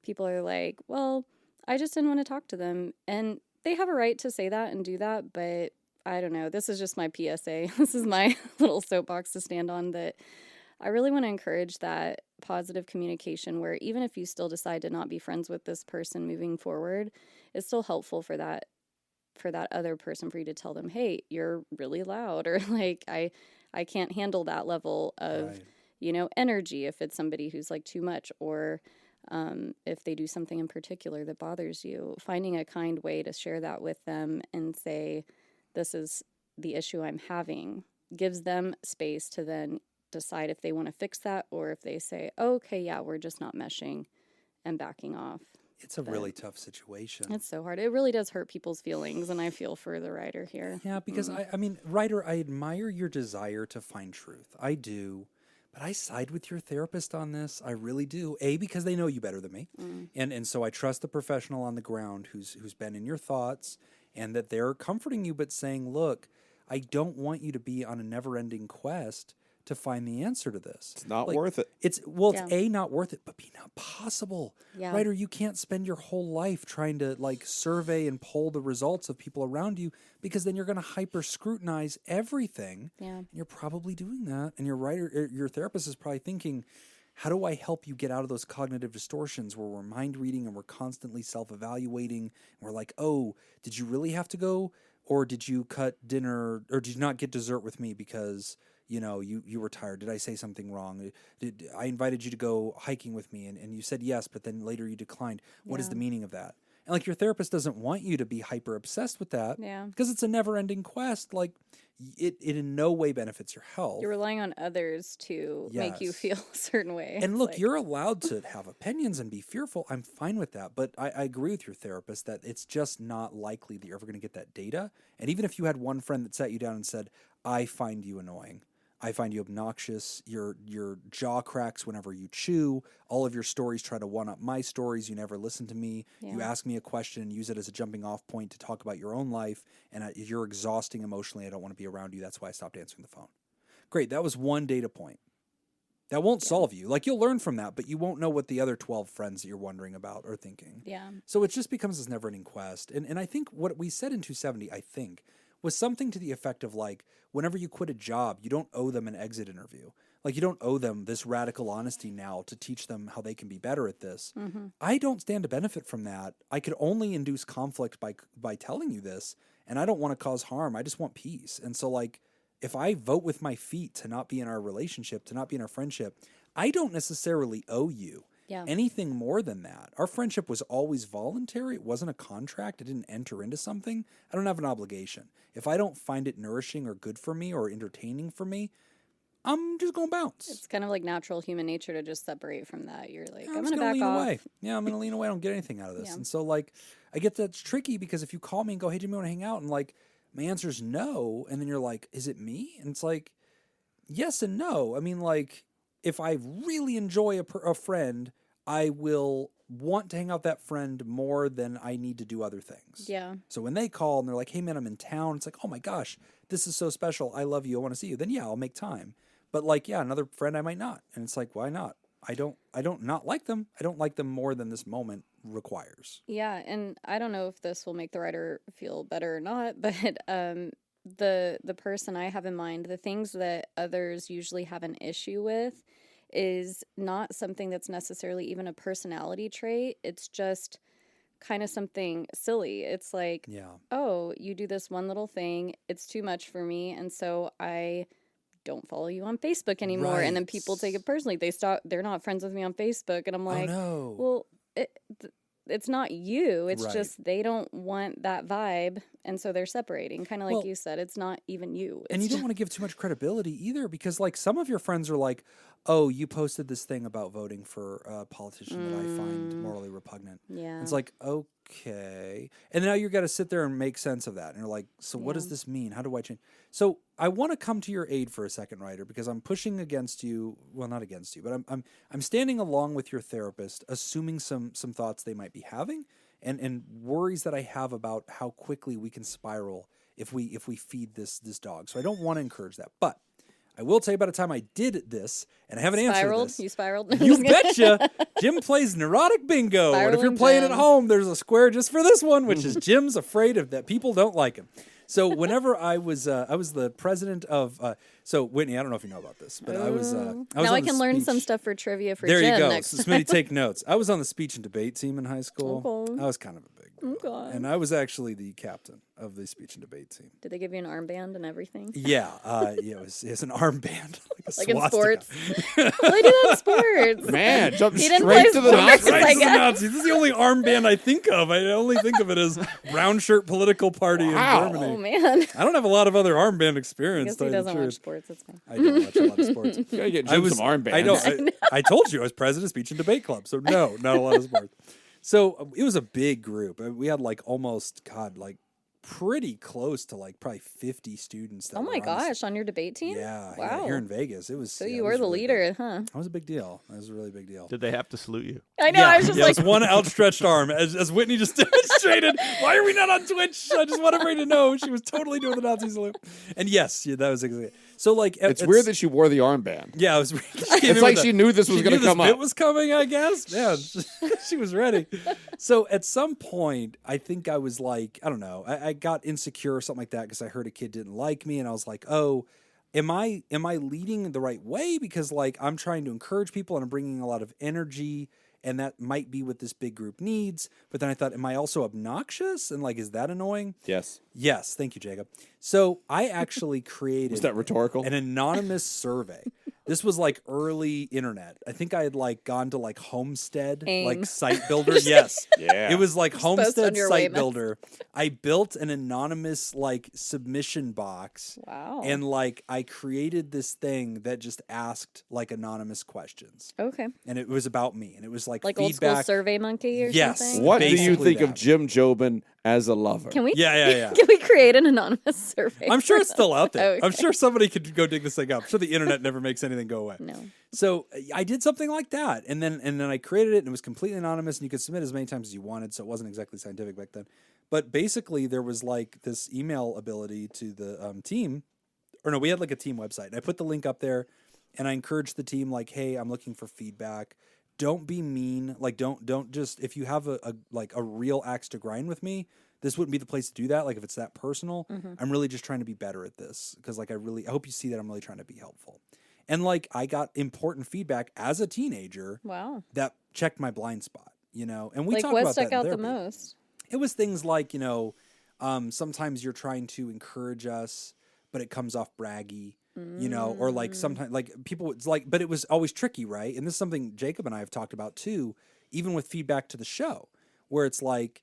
people are like, well, I just didn't want to talk to them. And they have a right to say that and do that, but I don't know. This is just my PSA. This is my little soapbox to stand on, that I really want to encourage that positive communication, where even if you still decide to not be friends with this person moving forward, it's still helpful for that other person, for you to tell them, hey, you're really loud, or like, I can't handle that level of, energy if it's somebody who's like too much, or if they do something in particular that bothers you, finding a kind way to share that with them and say, this is the issue I'm having, gives them space to then decide if they want to fix that, or if they say, oh, okay, yeah, we're just not meshing, and backing off. It's a really tough situation. It's so hard. It really does hurt people's feelings, and I feel for the writer here. Yeah, because I mean, writer, I admire your desire to find truth. I do. But I side with your therapist on this. I really do. A, because they know you better than me. And so I trust the professional on the ground who's been in your thoughts, and that they're comforting you, but saying, look, I don't want you to be on a never-ending quest to find the answer to this. It's not worth it. It's A, not worth it, but B, not possible. Yeah. Writer, you can't spend your whole life trying to like survey and poll the results of people around you, because then you're going to hyper scrutinize everything. Yeah. And you're probably doing that. And your therapist is probably thinking, how do I help you get out of those cognitive distortions where we're mind reading and we're constantly self-evaluating, and we're like, oh, did you really have to go? Or did you cut dinner, or did you not get dessert with me because you were tired? Did I say something wrong? Did I invited you to go hiking with me and you said yes, but then later you declined? What is the meaning of that? And like, your therapist doesn't want you to be hyper obsessed with that, because it's a never ending quest. Like, it in no way benefits your health. You're relying on others to make you feel a certain way. And look, you're allowed to have opinions and be fearful. I'm fine with that. But I agree with your therapist that it's just not likely that you're ever going to get that data. And even if you had one friend that sat you down and said, I find you annoying, I find you obnoxious, your jaw cracks whenever you chew, all of your stories try to one-up my stories, you never listen to me, you ask me a question and use it as a jumping off point to talk about your own life, and you're exhausting emotionally, I don't want to be around you, that's why I stopped answering the phone. Great, that was one data point. That won't solve you. Like, you'll learn from that, but you won't know what the other 12 friends that you're wondering about are thinking. Yeah. So it just becomes this never-ending quest. And I think what we said in 270, was something to the effect of, like, whenever you quit a job, you don't owe them an exit interview. Like, you don't owe them this radical honesty now to teach them how they can be better at this. I don't stand to benefit from that. I could only induce conflict by telling you this, and I don't want to cause harm. I just want peace. And so, like, if I vote with my feet to not be in our relationship, to not be in our friendship, I don't necessarily owe you anything more than that. Our friendship was always voluntary. It wasn't a contract. I didn't enter into something. I don't have an obligation. If I don't find it nourishing or good for me or entertaining for me, I'm just going to bounce. It's kind of like natural human nature to just separate from that. You're like, I'm going to back lean off. away. Yeah, I'm going to lean away. I don't get anything out of this. And so, like, I get that's tricky, because if you call me and go, hey, do you want to hang out? And, like, my answer is no. And then you're like, is it me? And it's like, yes and no. I mean, like, if I really enjoy a friend, I will want to hang out with that friend more than I need to do other things. Yeah. So when they call and they're like, hey, man, I'm in town. It's like, oh, my gosh, this is so special. I love you. I want to see you. Then, yeah, I'll make time. But, like, yeah, another friend I might not. And it's like, why not? I don't not like them. I don't like them more than this moment requires. Yeah, and I don't know if this will make the writer feel better or not, but the person I have in mind, the things that others usually have an issue with is not something that's necessarily even a personality trait. It's just kind of something silly. It's like, oh, you do this one little thing, it's too much for me, and so I don't follow you on Facebook anymore. Right. And then people take it personally. They're not friends with me on Facebook, and I'm like, well, it's not you. It's just they don't want that vibe, and so they're separating. Kind of like you said, it's not even you. And you don't want to give too much credibility either, because like some of your friends are like, oh, you posted this thing about voting for a politician that I find morally repugnant. Yeah. It's like, okay. And now you've got to sit there and make sense of that. And you're like, so what does this mean? How do I change? So I want to come to your aid for a second, Ryder, because I'm pushing against you. Well, not against you, but I'm standing along with your therapist, assuming some thoughts they might be having and worries that I have about how quickly we can spiral if we feed this dog. So I don't want to encourage that. But I will tell you about a time I did this, and I have an answer to this. You spiraled? You betcha. Jim plays neurotic bingo. And if you're playing at home, there's a square just for this one, which is Jim's afraid of that people don't like him. So whenever I was the president of so Whitney, I don't know if you know about this, but I was now I can learn some stuff for trivia for Jim. There you go. Next So Smitty, take notes. I was on the speech and debate team in high school. Okay. I was kind of a big deal. And I was actually the captain of the speech and debate team. Did they give you an armband and everything? Yeah, it was an armband, like in swastika. sports. Well, they do that in sports. Man, jump He didn't straight play to the sports, Nazis. Right to the Nazis. This is the only armband I think of. I only think of it as brown shirt political party in Germany. Oh man, I don't have a lot of other armband I experience. guess he doesn't watch sports. That's fine. I don't watch a lot of sports. You gotta get Jim some armbands. I know. I told you I was president of Speech and Debate Club, so no, not a lot of sports. So it was a big group. We had like almost, pretty close to like probably 50 students. That Oh my were gosh, on your debate team? Yeah, Wow. yeah, here in Vegas. It was. So yeah, you it were was the really leader, big. huh? That was a big deal. That was a really big deal. Did they have to salute you? I know. I was just yeah, like, it was one outstretched arm, as Whitney just demonstrated. Why are we not on Twitch? I just want everybody to know she was totally doing the Nazi salute. And yes, that was exactly it. So like, it's weird that she wore the armband. Yeah, it was. It's like she knew this was going to come up. It was coming, I guess. Yeah, she was ready. So at some point, I think I was like, I don't know, I got insecure or something like that because I heard a kid didn't like me, and I was like, oh, am I leading the right way? Because like I'm trying to encourage people and I'm bringing a lot of energy. And that might be what this big group needs. But then I thought, am I also obnoxious? And like, is that annoying? Yes. Yes. Thank you, Jacob. So I actually created Was that rhetorical? an anonymous survey. This was like early internet. I think I had like gone to like Homestead, like site builder. Yes. Yeah. It was like Homestead your site Waymas. builder. I built an anonymous like submission box. wow. And like I created this thing that just asked like anonymous questions. Okay. And it was about me. And it was like Like old feedback. school Survey Monkey or Yes. something? What do you Basically think of that. Jim Jobin as a lover? Can we? Yeah. Can we create an anonymous survey? I'm sure it's still out there. Okay. I'm sure somebody could go dig this thing up. I'm sure the internet never makes anything go away. No. So I did something like that, and then I created it, and it was completely anonymous, and you could submit as many times as you wanted, so it wasn't exactly scientific back then. But basically, there was like this email ability to the team, or no, we had like a team website. And I put the link up there, and I encouraged the team like, hey, I'm looking for feedback. Don't be mean. Like, don't just, if you have a real axe to grind with me, this wouldn't be the place to do that. Like, if it's that personal, I'm really just trying to be better at this. Because, like, I hope you see that I'm really trying to be helpful. And, like, I got important feedback as a teenager Wow. that checked my blind spot, And we Like, talk what about stuck that in out the therapy. most? It was things like, sometimes you're trying to encourage us, but it comes off braggy. Or like sometimes like people, it's like, but it was always tricky, right? And this is something Jacob and I have talked about too, even with feedback to the show, where it's like,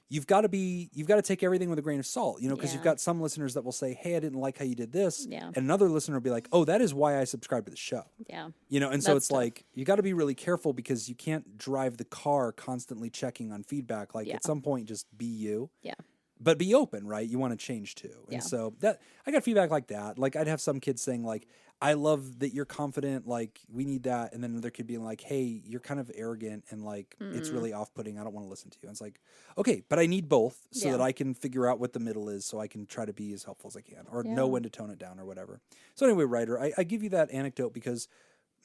you've got to take everything with a grain of salt, because you've got some listeners that will say, hey, I didn't like how you did this. Yeah. And another listener will be like, oh, that is why I subscribe to the show. Yeah. And so That's it's tough. like, you got to be really careful because you can't drive the car constantly checking on feedback. Like at some point, just be you. Yeah. But be open, right? You want to change too. And Yeah. so that I got feedback like that. Like I'd have some kids saying like, I love that you're confident. Like we need that. And then another kid being like, hey, you're kind of arrogant and like, it's really off-putting. I don't want to listen to you. And it's like, okay, but I need both so that I can figure out what the middle is so I can try to be as helpful as I can or know when to tone it down or whatever. So anyway, Ryder, I give you that anecdote because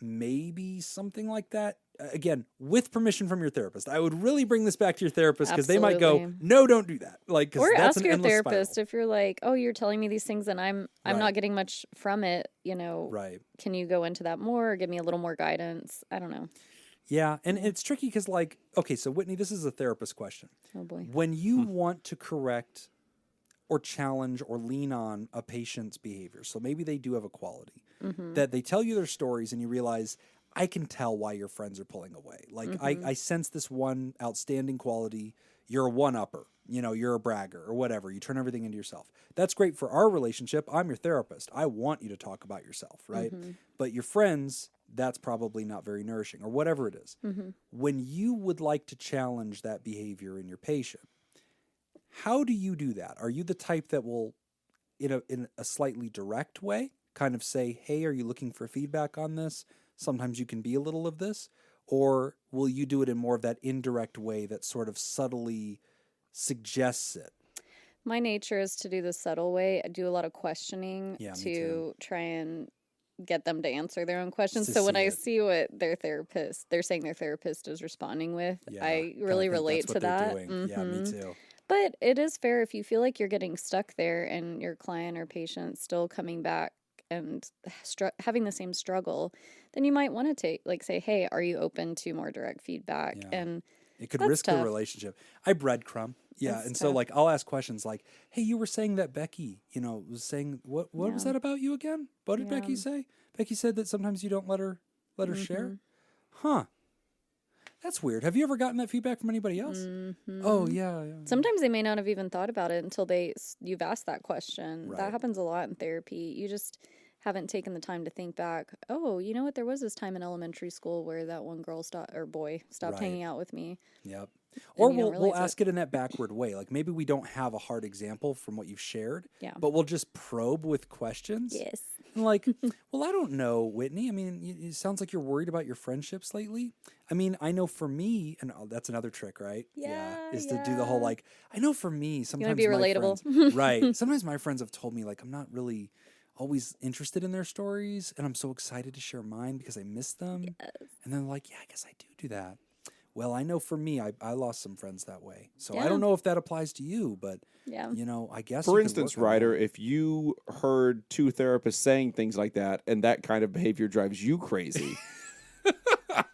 maybe something like that. Again, with permission from your therapist. I would really bring this back to your therapist because they might go, Absolutely. no, don't do that. Like, 'cause Or that's ask an your endless therapist spiral. if you're like, oh, you're telling me these things and I'm Right. not getting much from it. You know, Right. can you go into that more or give me a little more guidance? I don't know. Yeah, and it's tricky because, like, okay, so Whitney, this is a therapist question. Oh boy. When you want to correct or challenge or lean on a patient's behavior, so maybe they do have a quality, that they tell you their stories and you realize, I can tell why your friends are pulling away. Like, I sense this one outstanding quality. You're a one-upper. You know, you're a bragger or whatever. You turn everything into yourself. That's great for our relationship. I'm your therapist. I want you to talk about yourself, right? But your friends, that's probably not very nourishing or whatever it is. When you would like to challenge that behavior in your patient, how do you do that? Are you the type that will, in a slightly direct way, kind of say, hey, are you looking for feedback on this? Sometimes you can be a little of this. Or will you do it in more of that indirect way that sort of subtly suggests it? My nature is to do the subtle way. I do a lot of questioning Yeah, me to too. try and get them to answer their own questions. to So when see I it. see what they're saying their therapist is responding with, Yeah, I kinda really think relate that's to what they're that. doing. Yeah, me Mhm. too. But it is fair if you feel like you're getting stuck there and your client or patient still coming back and having the same struggle, then you might want to say, hey, are you open to more direct feedback? Yeah. And It could That's risk the tough. relationship. I breadcrumb. Yeah. That's And so tough. like I'll ask questions like, hey, you were saying that Becky, was saying what was Yeah. that about you again? What did Becky Yeah. say? Becky said that sometimes you don't let her share. Huh. That's weird. Have you ever gotten that feedback from anybody else? Oh yeah. Sometimes they may not have even thought about it until you've asked that question. Right. That happens a lot in therapy. You just haven't taken the time to think back. Oh, you know what? There was this time in elementary school where that one girl boy stopped Right. hanging out with me. Yep. Or you don't we'll realize ask it in that backward way. Like maybe we don't have a hard example from what you've shared, Yeah. but we'll just probe with questions. Yes. And like, well, I don't know, Whitney. I mean, it sounds like you're worried about your friendships lately. I mean, I know for me, and that's another trick, right? Is to do the whole Yeah. like, I know for me, sometimes be my relatable. friends, right? Sometimes my friends have told me like, I'm not really always interested in their stories, and I'm so excited to share mine because I miss them. And then like, yeah, I guess I do that. Well, I know for me, I lost some friends that way. So I Yeah. don't know if that applies to you, but Yeah. I guess. For you could instance, work on Ryder, that. if you heard two therapists saying things like that and that kind of behavior drives you crazy,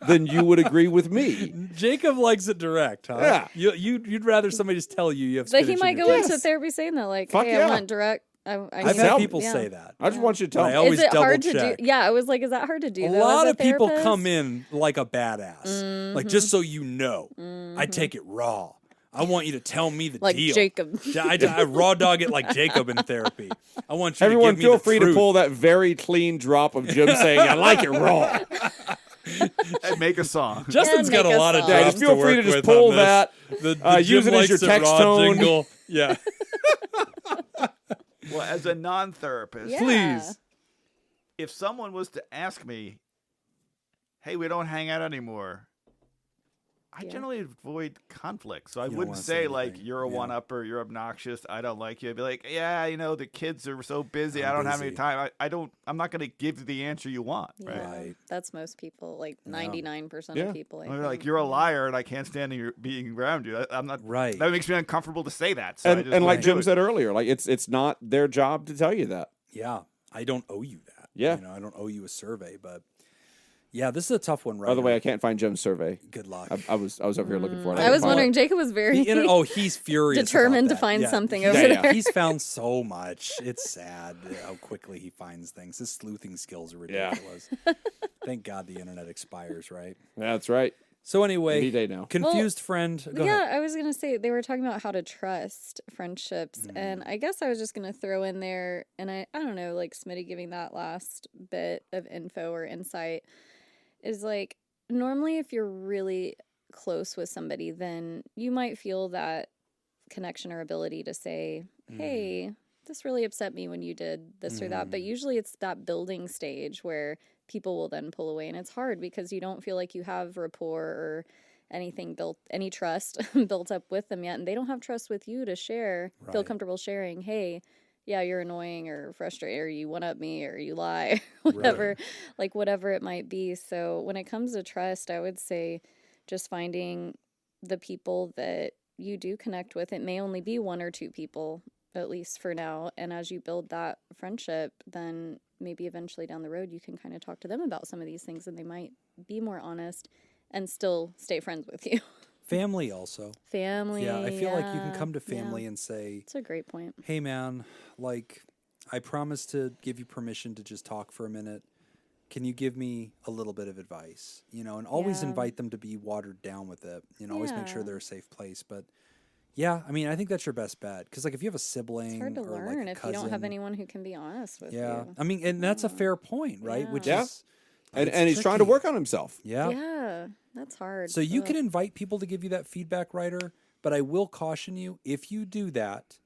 then you would agree with me. Jacob likes it direct, huh? Yeah. You'd rather somebody just tell you have. But he spinach in might your go face. into therapy saying that, like, Fuck hey, yeah. I want direct. I've need- had tell- people yeah. say that. I just want you to tell But I me. always Is it hard double to do? check. Yeah, I was like, is that hard to do? A though, lot as of people therapist? come in like a badass, like just so you know, I take it raw. I want you to tell me the like deal. Jacob. I raw dog it like Jacob in therapy. I want you Everyone, to give me feel the free truth. to pull that very clean drop of Jim saying, I like it raw. And make a song. Justin's got make a a lot of song. drops Yeah, just feel to free to work just with pull on this. that, The use Jim it as your likes text raw tone. jingle. Yeah, Well, as a non-therapist, Yeah. please. if someone was to ask me, hey, we don't hang out anymore, I Yeah. generally avoid conflict. So I You don't wouldn't wanna say say like, anything. you're a Yeah. one-upper, you're obnoxious, I don't like you. I'd be like, yeah, the kids are so busy, I I'm don't have any busy. time. I'm not going to give you the answer you want, right? Yeah, Right. that's most people. Like 99% Yeah. of people. I Or like, think. you're a liar and I can't stand being around you. I'm not. Right. That makes me uncomfortable to say that. So I And, just and like wouldn't do Jim it. said earlier, like it's not their job to tell you that. Yeah, I don't owe you that. Yeah. I don't owe you a survey, but yeah, this is a tough one, right? By the way, I can't find Jim's survey. good luck. I was over here looking for it. I was couldn't find wondering. it. Jacob was very He's furious. determined about to find that. Yeah. something He's- over Yeah, yeah. there. He's found so much. It's sad how quickly he finds things. His sleuthing skills are Yeah. ridiculous. Thank God the internet expires, right? That's right. So anyway, Any day now. confused friend. Go yeah, ahead. I was gonna say they were talking about how to trust friendships, Mm. and I guess I was just gonna throw in there, and I don't know, like Smitty giving that last bit of info or insight is like normally if you're really close with somebody, then you might feel that connection or ability to say, hey, this really upset me when you did this or that. But usually it's that building stage where people will then pull away. And it's hard because you don't feel like you have rapport or anything built, any trust built up with them yet. And they don't have trust with you to share, feel Right. comfortable sharing, hey, yeah, you're annoying or frustrated, or you one-up me, or you lie, whatever, like whatever it might be. So when it comes to trust, I would say just finding the people that you do connect with. It may only be 1 or 2 people, at least for now. And as you build that friendship, then maybe eventually down the road, you can kind of talk to them about some of these things, and they might be more honest and still stay friends with you. Family also. Family. Yeah, I feel like you can come to family and say, That's a great point. hey, man, like, I promise to give you permission to just talk for a minute. Can you give me a little bit of advice? You know, and always Yeah. invite them to be watered down with it. You know, always make sure Yeah. they're a safe place. But yeah, I mean, I think that's your best bet. Because, like, if you have a sibling It's hard to or like learn a if you don't have cousin- anyone who can be honest with Yeah. you. I mean, and that's a fair point, right? Yeah. Which Yeah. is. And it's he's trying to tricky. work on himself. Yeah. Yeah, that's hard. So you Ugh. can invite people to give you that feedback, writer, but I will caution you, if you do that,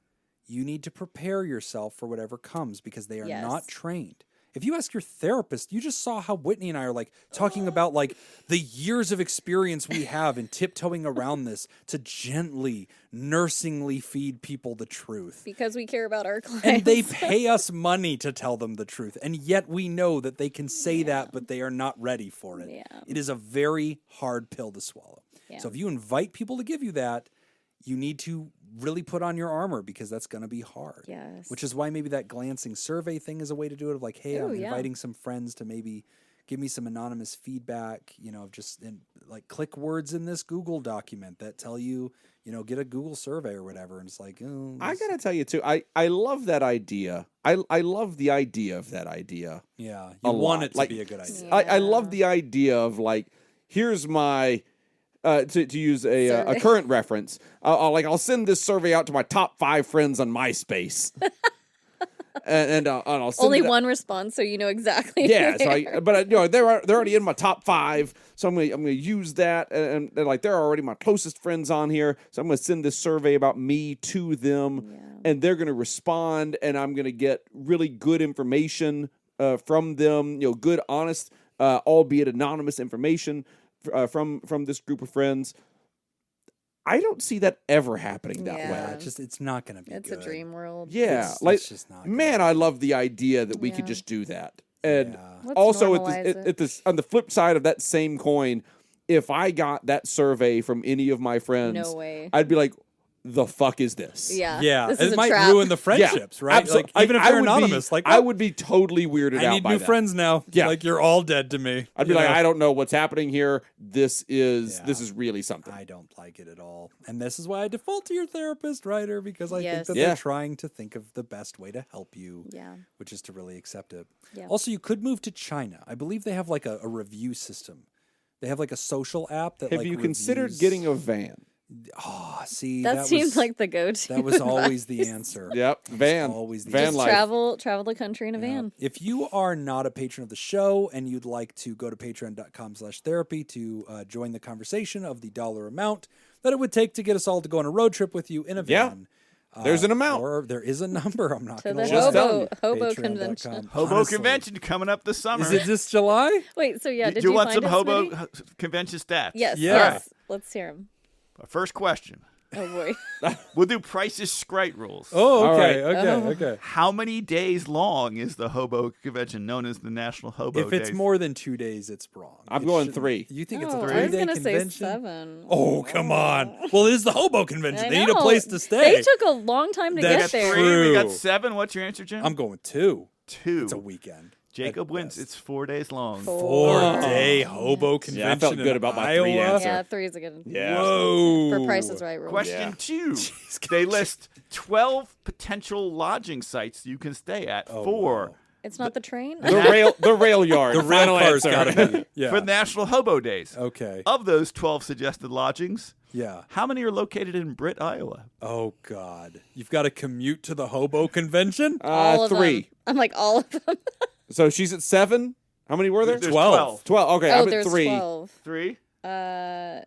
you need to prepare yourself for whatever comes because they are not Yes. trained. If you ask your therapist, you just saw how Whitney and I are like talking about like the years of experience we have in tiptoeing around this to gently, nursingly feed people the truth. Because we care about our clients. And they pay us money to tell them the truth. And yet we know that they can say that, but they are not ready for it. Yeah. It is a very hard pill to swallow. Yeah. So if you invite people to give you that, you need to really put on your armor because that's going to be hard. Yes. Which is why maybe that glancing survey thing is a way to do it of like, hey, Ooh, I'm yeah. inviting some friends to maybe give me some anonymous feedback, you know, just like click words in this Google document that tell you, you know, get a Google survey or whatever. And it's like, oh, I gotta tell you too, I love that idea. I love the idea of that idea. yeah, a you want lot. it to Like, be a good idea. Yeah. I love the idea of like, here's my to use a Survey. current reference. I'll send this survey out to my top 5 friends on MySpace, and I'll send Only it out- one response, so you know exactly. Yeah, who so they are. but you know they're already in my top 5, so I'm gonna use that, and they're like they're already my closest friends on here, so I'm gonna send this survey about me to them, and they're gonna respond, and I'm gonna get really good information from them, you know, good, honest, albeit anonymous information from this group of friends. I don't see that ever happening that Yeah. way. It's not going to be It's good. a dream world. Yeah, It's like just not gonna man, I love the idea that we could Yeah. just do that. And Yeah. Let's also normalize it. at this on the flip side of that same coin, if I got that survey from any of my friends, No way. I'd be like, the fuck is this? Yeah. Yeah, This is it a might trap. ruin the friendships, right? Absol- Like even if I they're would be- anonymous, like I would be totally weirded I out need by new that. friends now. Yeah. Like you're all dead to me. I'd be you like, know? I don't know what's happening here. This is Yeah. really something. I don't like it at all. And this is why I default to your therapist, writer, because I think Yes. that Yeah. they're trying to think of the best way to help you, Yeah. which is to really accept it. Yeah. Also, you could move to China. I believe they have like a review system. They have like a social app that Have like you considered reviews- getting a van? Oh, see, That seems was, like the go-to. that was always the advice. answer. Yep, van. always the van Just life. travel the country in a Yeah. van. If you are not a patron of the show and you'd like to go to patreon.com/therapy to join the conversation of the dollar amount that it would take to get us all to go on a road trip with you in a Yeah. van. There's an amount. Or there is a number. I'm not To going the to Just telling you. hobo Patreon.com. convention. Hobo Honestly. convention coming up this summer. Is it this July? Wait, so yeah, Do did you want find some it, hobo Smitty? convention stats? Yes. Yeah. Yes. Let's hear them. First question. Oh boy. We'll do Price is Right rules. Oh, All okay, right. okay. How many days long is the hobo convention known as the National Hobo If it's Days? more than 2 days, it's wrong. I'm It going shouldn't- 3. You think it's Oh, a I was 3-day gonna convention? say 7. Oh, come on. Well, it is the hobo convention. I They need a know. place to stay. They took a long time to That's get there. true. We got 7. What's your answer, Jim? I'm going 2. 2. It's a weekend. Jacob at wins. best. It's 4 days long. 4-day hobo convention. Yeah, I felt good in about my Iowa. 3 answer. Yeah, 3 is a good. Yeah. Whoa. For Price is Right rules. Question Yeah. 2. They list 12 potential lodging sites you can stay at for wow. It's not the train. The rail yard. The rail Final car's answer. got to be. Yeah. for National Hobo Days. Okay. Of those 12 suggested lodgings, Yeah. how many are located in Britt, Iowa? Oh, God. You've got to commute to the hobo convention? All of 3. them. I'm like all of them. So she's at 7. How many were there? There's 12. 12. Okay, Oh, I'm at there's 3. 12. 3? I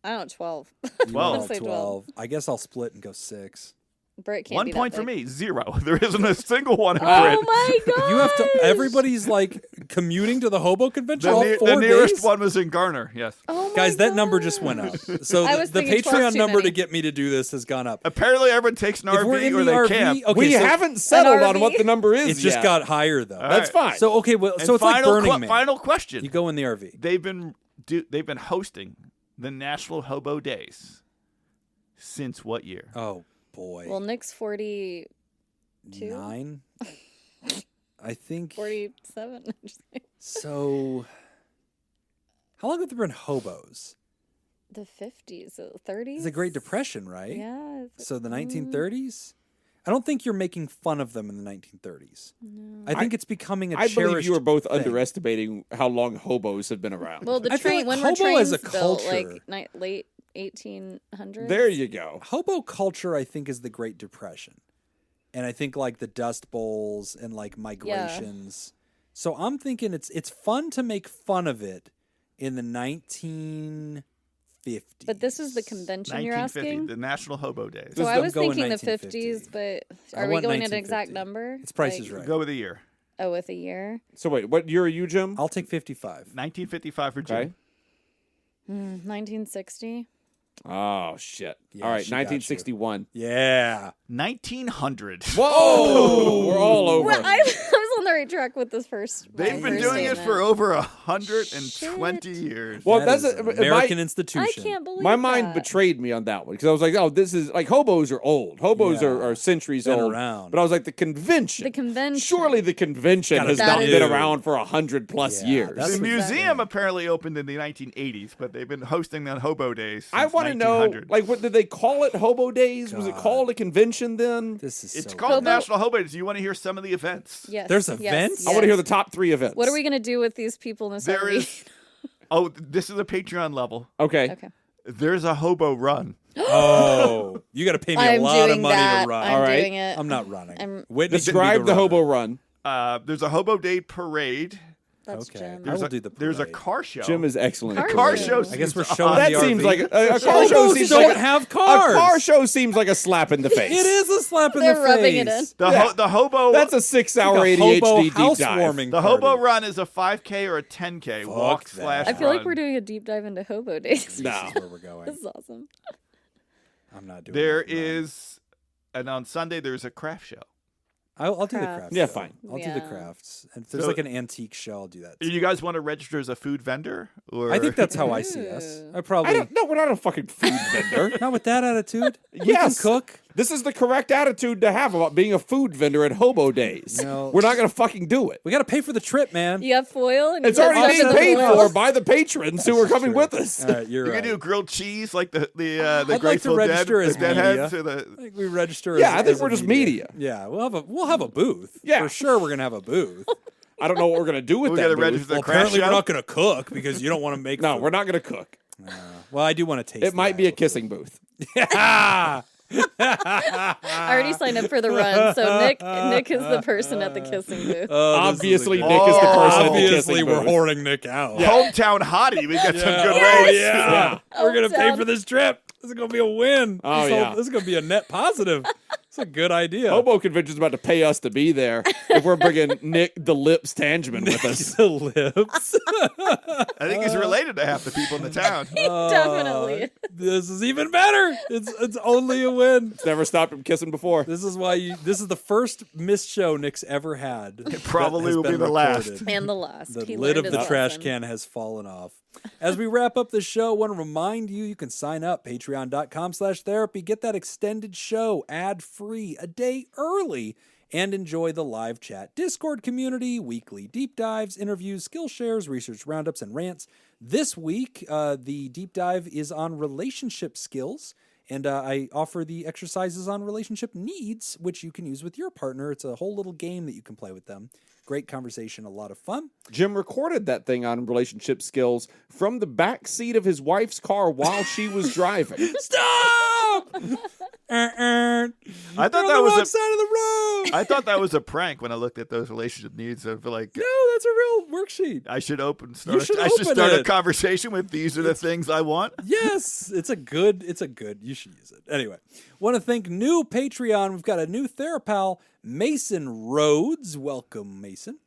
don't know, 12. 12. Let's say 12. I guess I'll split and go 6. Britt can't 1 be that point for big. me. 0. There isn't a single one in Oh Britt. my god! You have to. Everybody's like commuting to the hobo convention The, all ne- 4 the nearest days? one was in Garner. Yes. Oh my Guys, that number God. just went up. So I was the thinking 12 Patreon too number many. to get me to do this has gone up. Apparently, everyone takes an If we're RV in or the they RV, camp. okay, we so haven't settled on RV? what the number is it's just yet. got higher though. That's fine. So okay, well, And so it's like final Burning Man. Final question. You go in the RV. They've been hosting the National Hobo Days since what year? Oh boy. Well, Nick's 42, 9. I think 47. so. How long have there been hobos? The 50s, 30s. It's the Great Depression, right? Yeah. So the 1930s. I don't think you're making fun of them in the 1930s. No. I think it's becoming a I believe cherished you are both thing. underestimating how long hobos have been around. Well, the I feel train like when were hobo trains as a built, culture- like late 1800s. there you go. Hobo culture, I think, is the Great Depression. And I think like the Dust Bowls and like migrations. So I'm thinking it's fun to make fun of it in the 1950s. But this is the convention you're 1950, asking. the National Hobo Days. So This- I I'm was going thinking the 1950. 50s, but I are we want going at an exact 1950. number? It's Price is Right. Go with a year. Oh, with a year. So wait, what year are you, Jim? I'll take 55. 1955 for Jim. Okay. 1960. Oh shit! Yeah, All right, she got you. 1961. Yeah. 1900. Whoa, we're all over. Well, I was on the right track with this first. my They've been first doing it statement. for over 120 Shit. years. Well, That that's is a, an my- American I institution. can't believe My mind that. betrayed me on that one because I was like, "Oh, this is like hobos are old. Hobos Yeah. are centuries Been old." around. But I was like, the convention. The convention. Surely the convention Gotta has be not new. been around for 100+ Yeah, years. that's The what- museum apparently opened in the 1980s, but they've been hosting the Hobo Days since I want to know, 1900. like, what did they call it? Hobo Days? Was it God. called a convention then? This is It's so called good. National Hobo Days. Do you want to hear some of the events? Yes. There's yes, events? I want to hear the yes. top 3 events. What are we gonna do with these people in this There RV? is. Oh, this is a Patreon level. Okay. Okay. There's a hobo run. Oh, you got to pay me a I'm lot of doing money that. to run. I'm All right. doing it. I'm not running. I'm- Whitney can be Describe the runner. hobo run. There's a Hobo Day parade. That's Okay. Jim. I There's will a, do the There's a parade. car show. Jim is excellent. at Car parades. show. I guess we're seems showing odd. That the seems RV. like a car show Hobos seems don't like have a cars. car show seems like a slap in the face. It is a slap in They're the rubbing it face. in. The hobo. That's a 6-hour Like a ADHD hobo deep dive. housewarming The hobo party. run is a 5K or a 10K walk that. slash I feel like run. we're doing a deep dive into hobo days. No. This is where we're going. This is awesome. I'm not doing There that run. is, and on Sunday there's a craft show. I'll do the Crafts. crafts. Yeah, though. fine. I'll do the Yeah. crafts. And if there's So- like an antique show, I'll do that. You guys want to register as a food vendor? Or I think that's how I see us. Ooh. I probably I don't. No, we're not a fucking food vendor. not with that attitude. We Yes. can cook. This is the correct attitude to have about being a food vendor at Hobo Days. No. We're not going to fucking do it. We got to pay for the trip, man. You have foil and It's you put already stuff being in the paid foil. for by the patrons who are coming with us. All right, you're you right. can do grilled cheese like the I'd like to Grateful Dead, register as the Deadheads, media. or the I think we register. Yeah, as, I think as we're a just media. Yeah, we'll have a booth. Yeah. for sure. We're gonna have a booth. I don't know what we're going to do with We that gotta booth. register the Well, craft apparently show. we're not gonna cook because you don't want to make. No, food. we're not going to cook. Well, I do want to taste. It might be a kissing booth. Yeah. I already signed up for the run, so Nick is the person at the kissing booth. Oh, Obviously, this is a Nick is the good- person at the Obviously, kissing we're booth. whoring Nick out. Hometown hottie. We got some good Oh rates. yeah. We're gonna pay Hometown. for this trip. This is gonna be a win. Oh, this yeah. This is gonna be a net positive. It's a good idea. Hobo Convention's about to pay us to be there if we're bringing Nick the Lips Tangeman with us. the lips. I think he's related to half the people in the town. Definitely. This is even better. It's only a win. Never stopped him kissing before. This is why this is the first missed show Nick's ever had. It probably will be the last. And the last. The He lid of learned the his trash lesson. can has fallen off. As we wrap up the show, I want to remind you can sign up, patreon.com/therapy, get that extended show ad-free a day early, and enjoy the live chat, Discord community, weekly deep dives, interviews, skill shares, research roundups, and rants. This week, the deep dive is on relationship skills. And I offer the exercises on relationship needs, which you can use with your partner. It's a whole little game that you can play with them. Great conversation, a lot of fun. Jim recorded that thing on relationship skills from the back seat of his wife's car while she was driving. Stop! I thought You're on that the was wrong a- side of the road. I thought that was a prank when I looked at those relationship needs. I feel like No, that's a real worksheet. I should You should I should open start a it. conversation with these are the things I want. Yes, it's a good, you should use it. Anyway, want to thank new Patreon. We've got a new Therapal, Mason Rhodes. Welcome, Mason.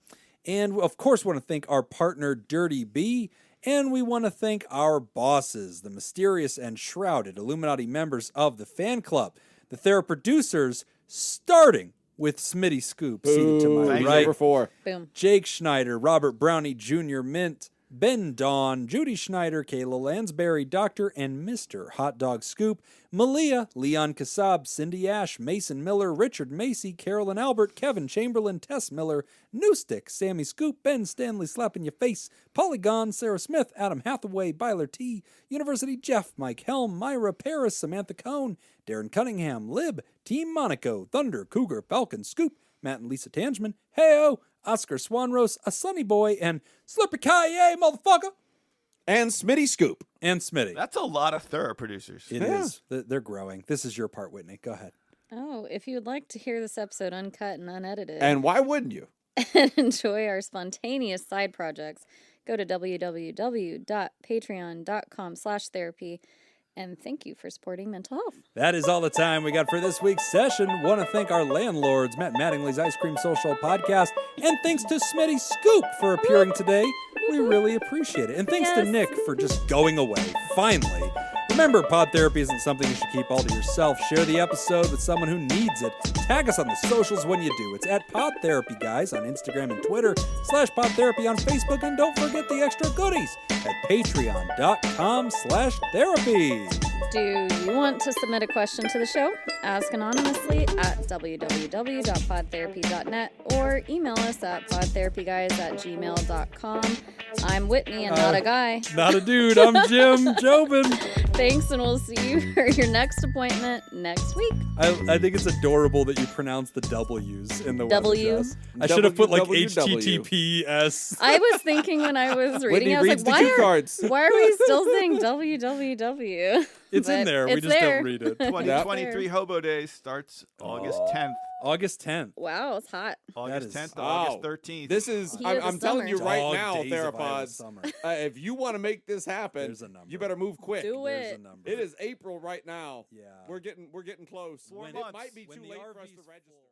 And, of course, want to thank our partner, Dirty B. And we want to thank our bosses, the mysterious and shrouded Illuminati members of the fan club, the Theraproducers, starting with Smitty Scoop, seated to my He's right. number 4. Boom. Jake Schneider, Robert Brownie Jr., Mint, Ben Dawn, Judy Schneider, Kayla Lansbury, Dr. and Mr. Hot Dog Scoop, Malia, Leon Kassab, Cindy Ash, Mason Miller, Richard Macy, Carolyn Albert, Kevin Chamberlain, Tess Miller, Newstick, Sammy Scoop, Ben Stanley Slapping Your Face, Polygon, Sarah Smith, Adam Hathaway, Byler T, University Jeff, Mike Helm, Myra Paris, Samantha Cohn, Darren Cunningham, Lib, Team Monaco, Thunder, Cougar, Falcon, Scoop, Matt and Lisa Tangeman, Heyo, Oscar Swanrose, A Sunny Boy, and Slipper Kaye, motherfucker! And Smitty Scoop. And Smitty. That's a lot of Theraproducers. It is. They're growing. This is your part, Whitney. Go ahead. Oh, if you would like to hear this episode uncut and unedited And why wouldn't you? and enjoy our spontaneous side projects, go to www.patreon.com/therapy. And thank you for supporting mental health. That is all the time we got for this week's session. Want to thank our landlords, Matt Mattingly's Ice Cream Social Podcast, and thanks to Smitty Scoop for appearing today. We really appreciate it. And thanks to Yes. Nick for just going away, finally. Remember, pod therapy isn't something you should keep all to yourself. Share the episode with someone who needs it. Tag us on the socials when you do. It's at PodTherapyGuys on Instagram and Twitter, /PodTherapy on Facebook, and don't forget the extra goodies at patreon.com/therapy. Do you want to submit a question to the show? Ask anonymously at www.podtherapy.net or email us at podtherapyguys@gmail.com. I'm Whitney and not a guy. Not a dude, I'm Jim Jobin. Thanks, and we'll see you for your next appointment next week. I think it's adorable that you pronounce the W's in the web W? address. I should have put like WWW. HTTPS. I was thinking when I was reading, Whitney I was reads like, the cue cards. why are we still saying www? It's in But there. We it's just there. don't read it. 2023 Hobo Day starts August 10th. August 10th. Wow, it's hot. August is- 10th to Oh. August 13th. This is, Heat of the I'm telling you summer. right Dog now, days of Iowa Theropods, summer. if you want to make this happen, There's a number. you better move quick. Do There's it. a number. It is April right now. Yeah. We're getting close. Four It months. might be When too the late for us RV's to register.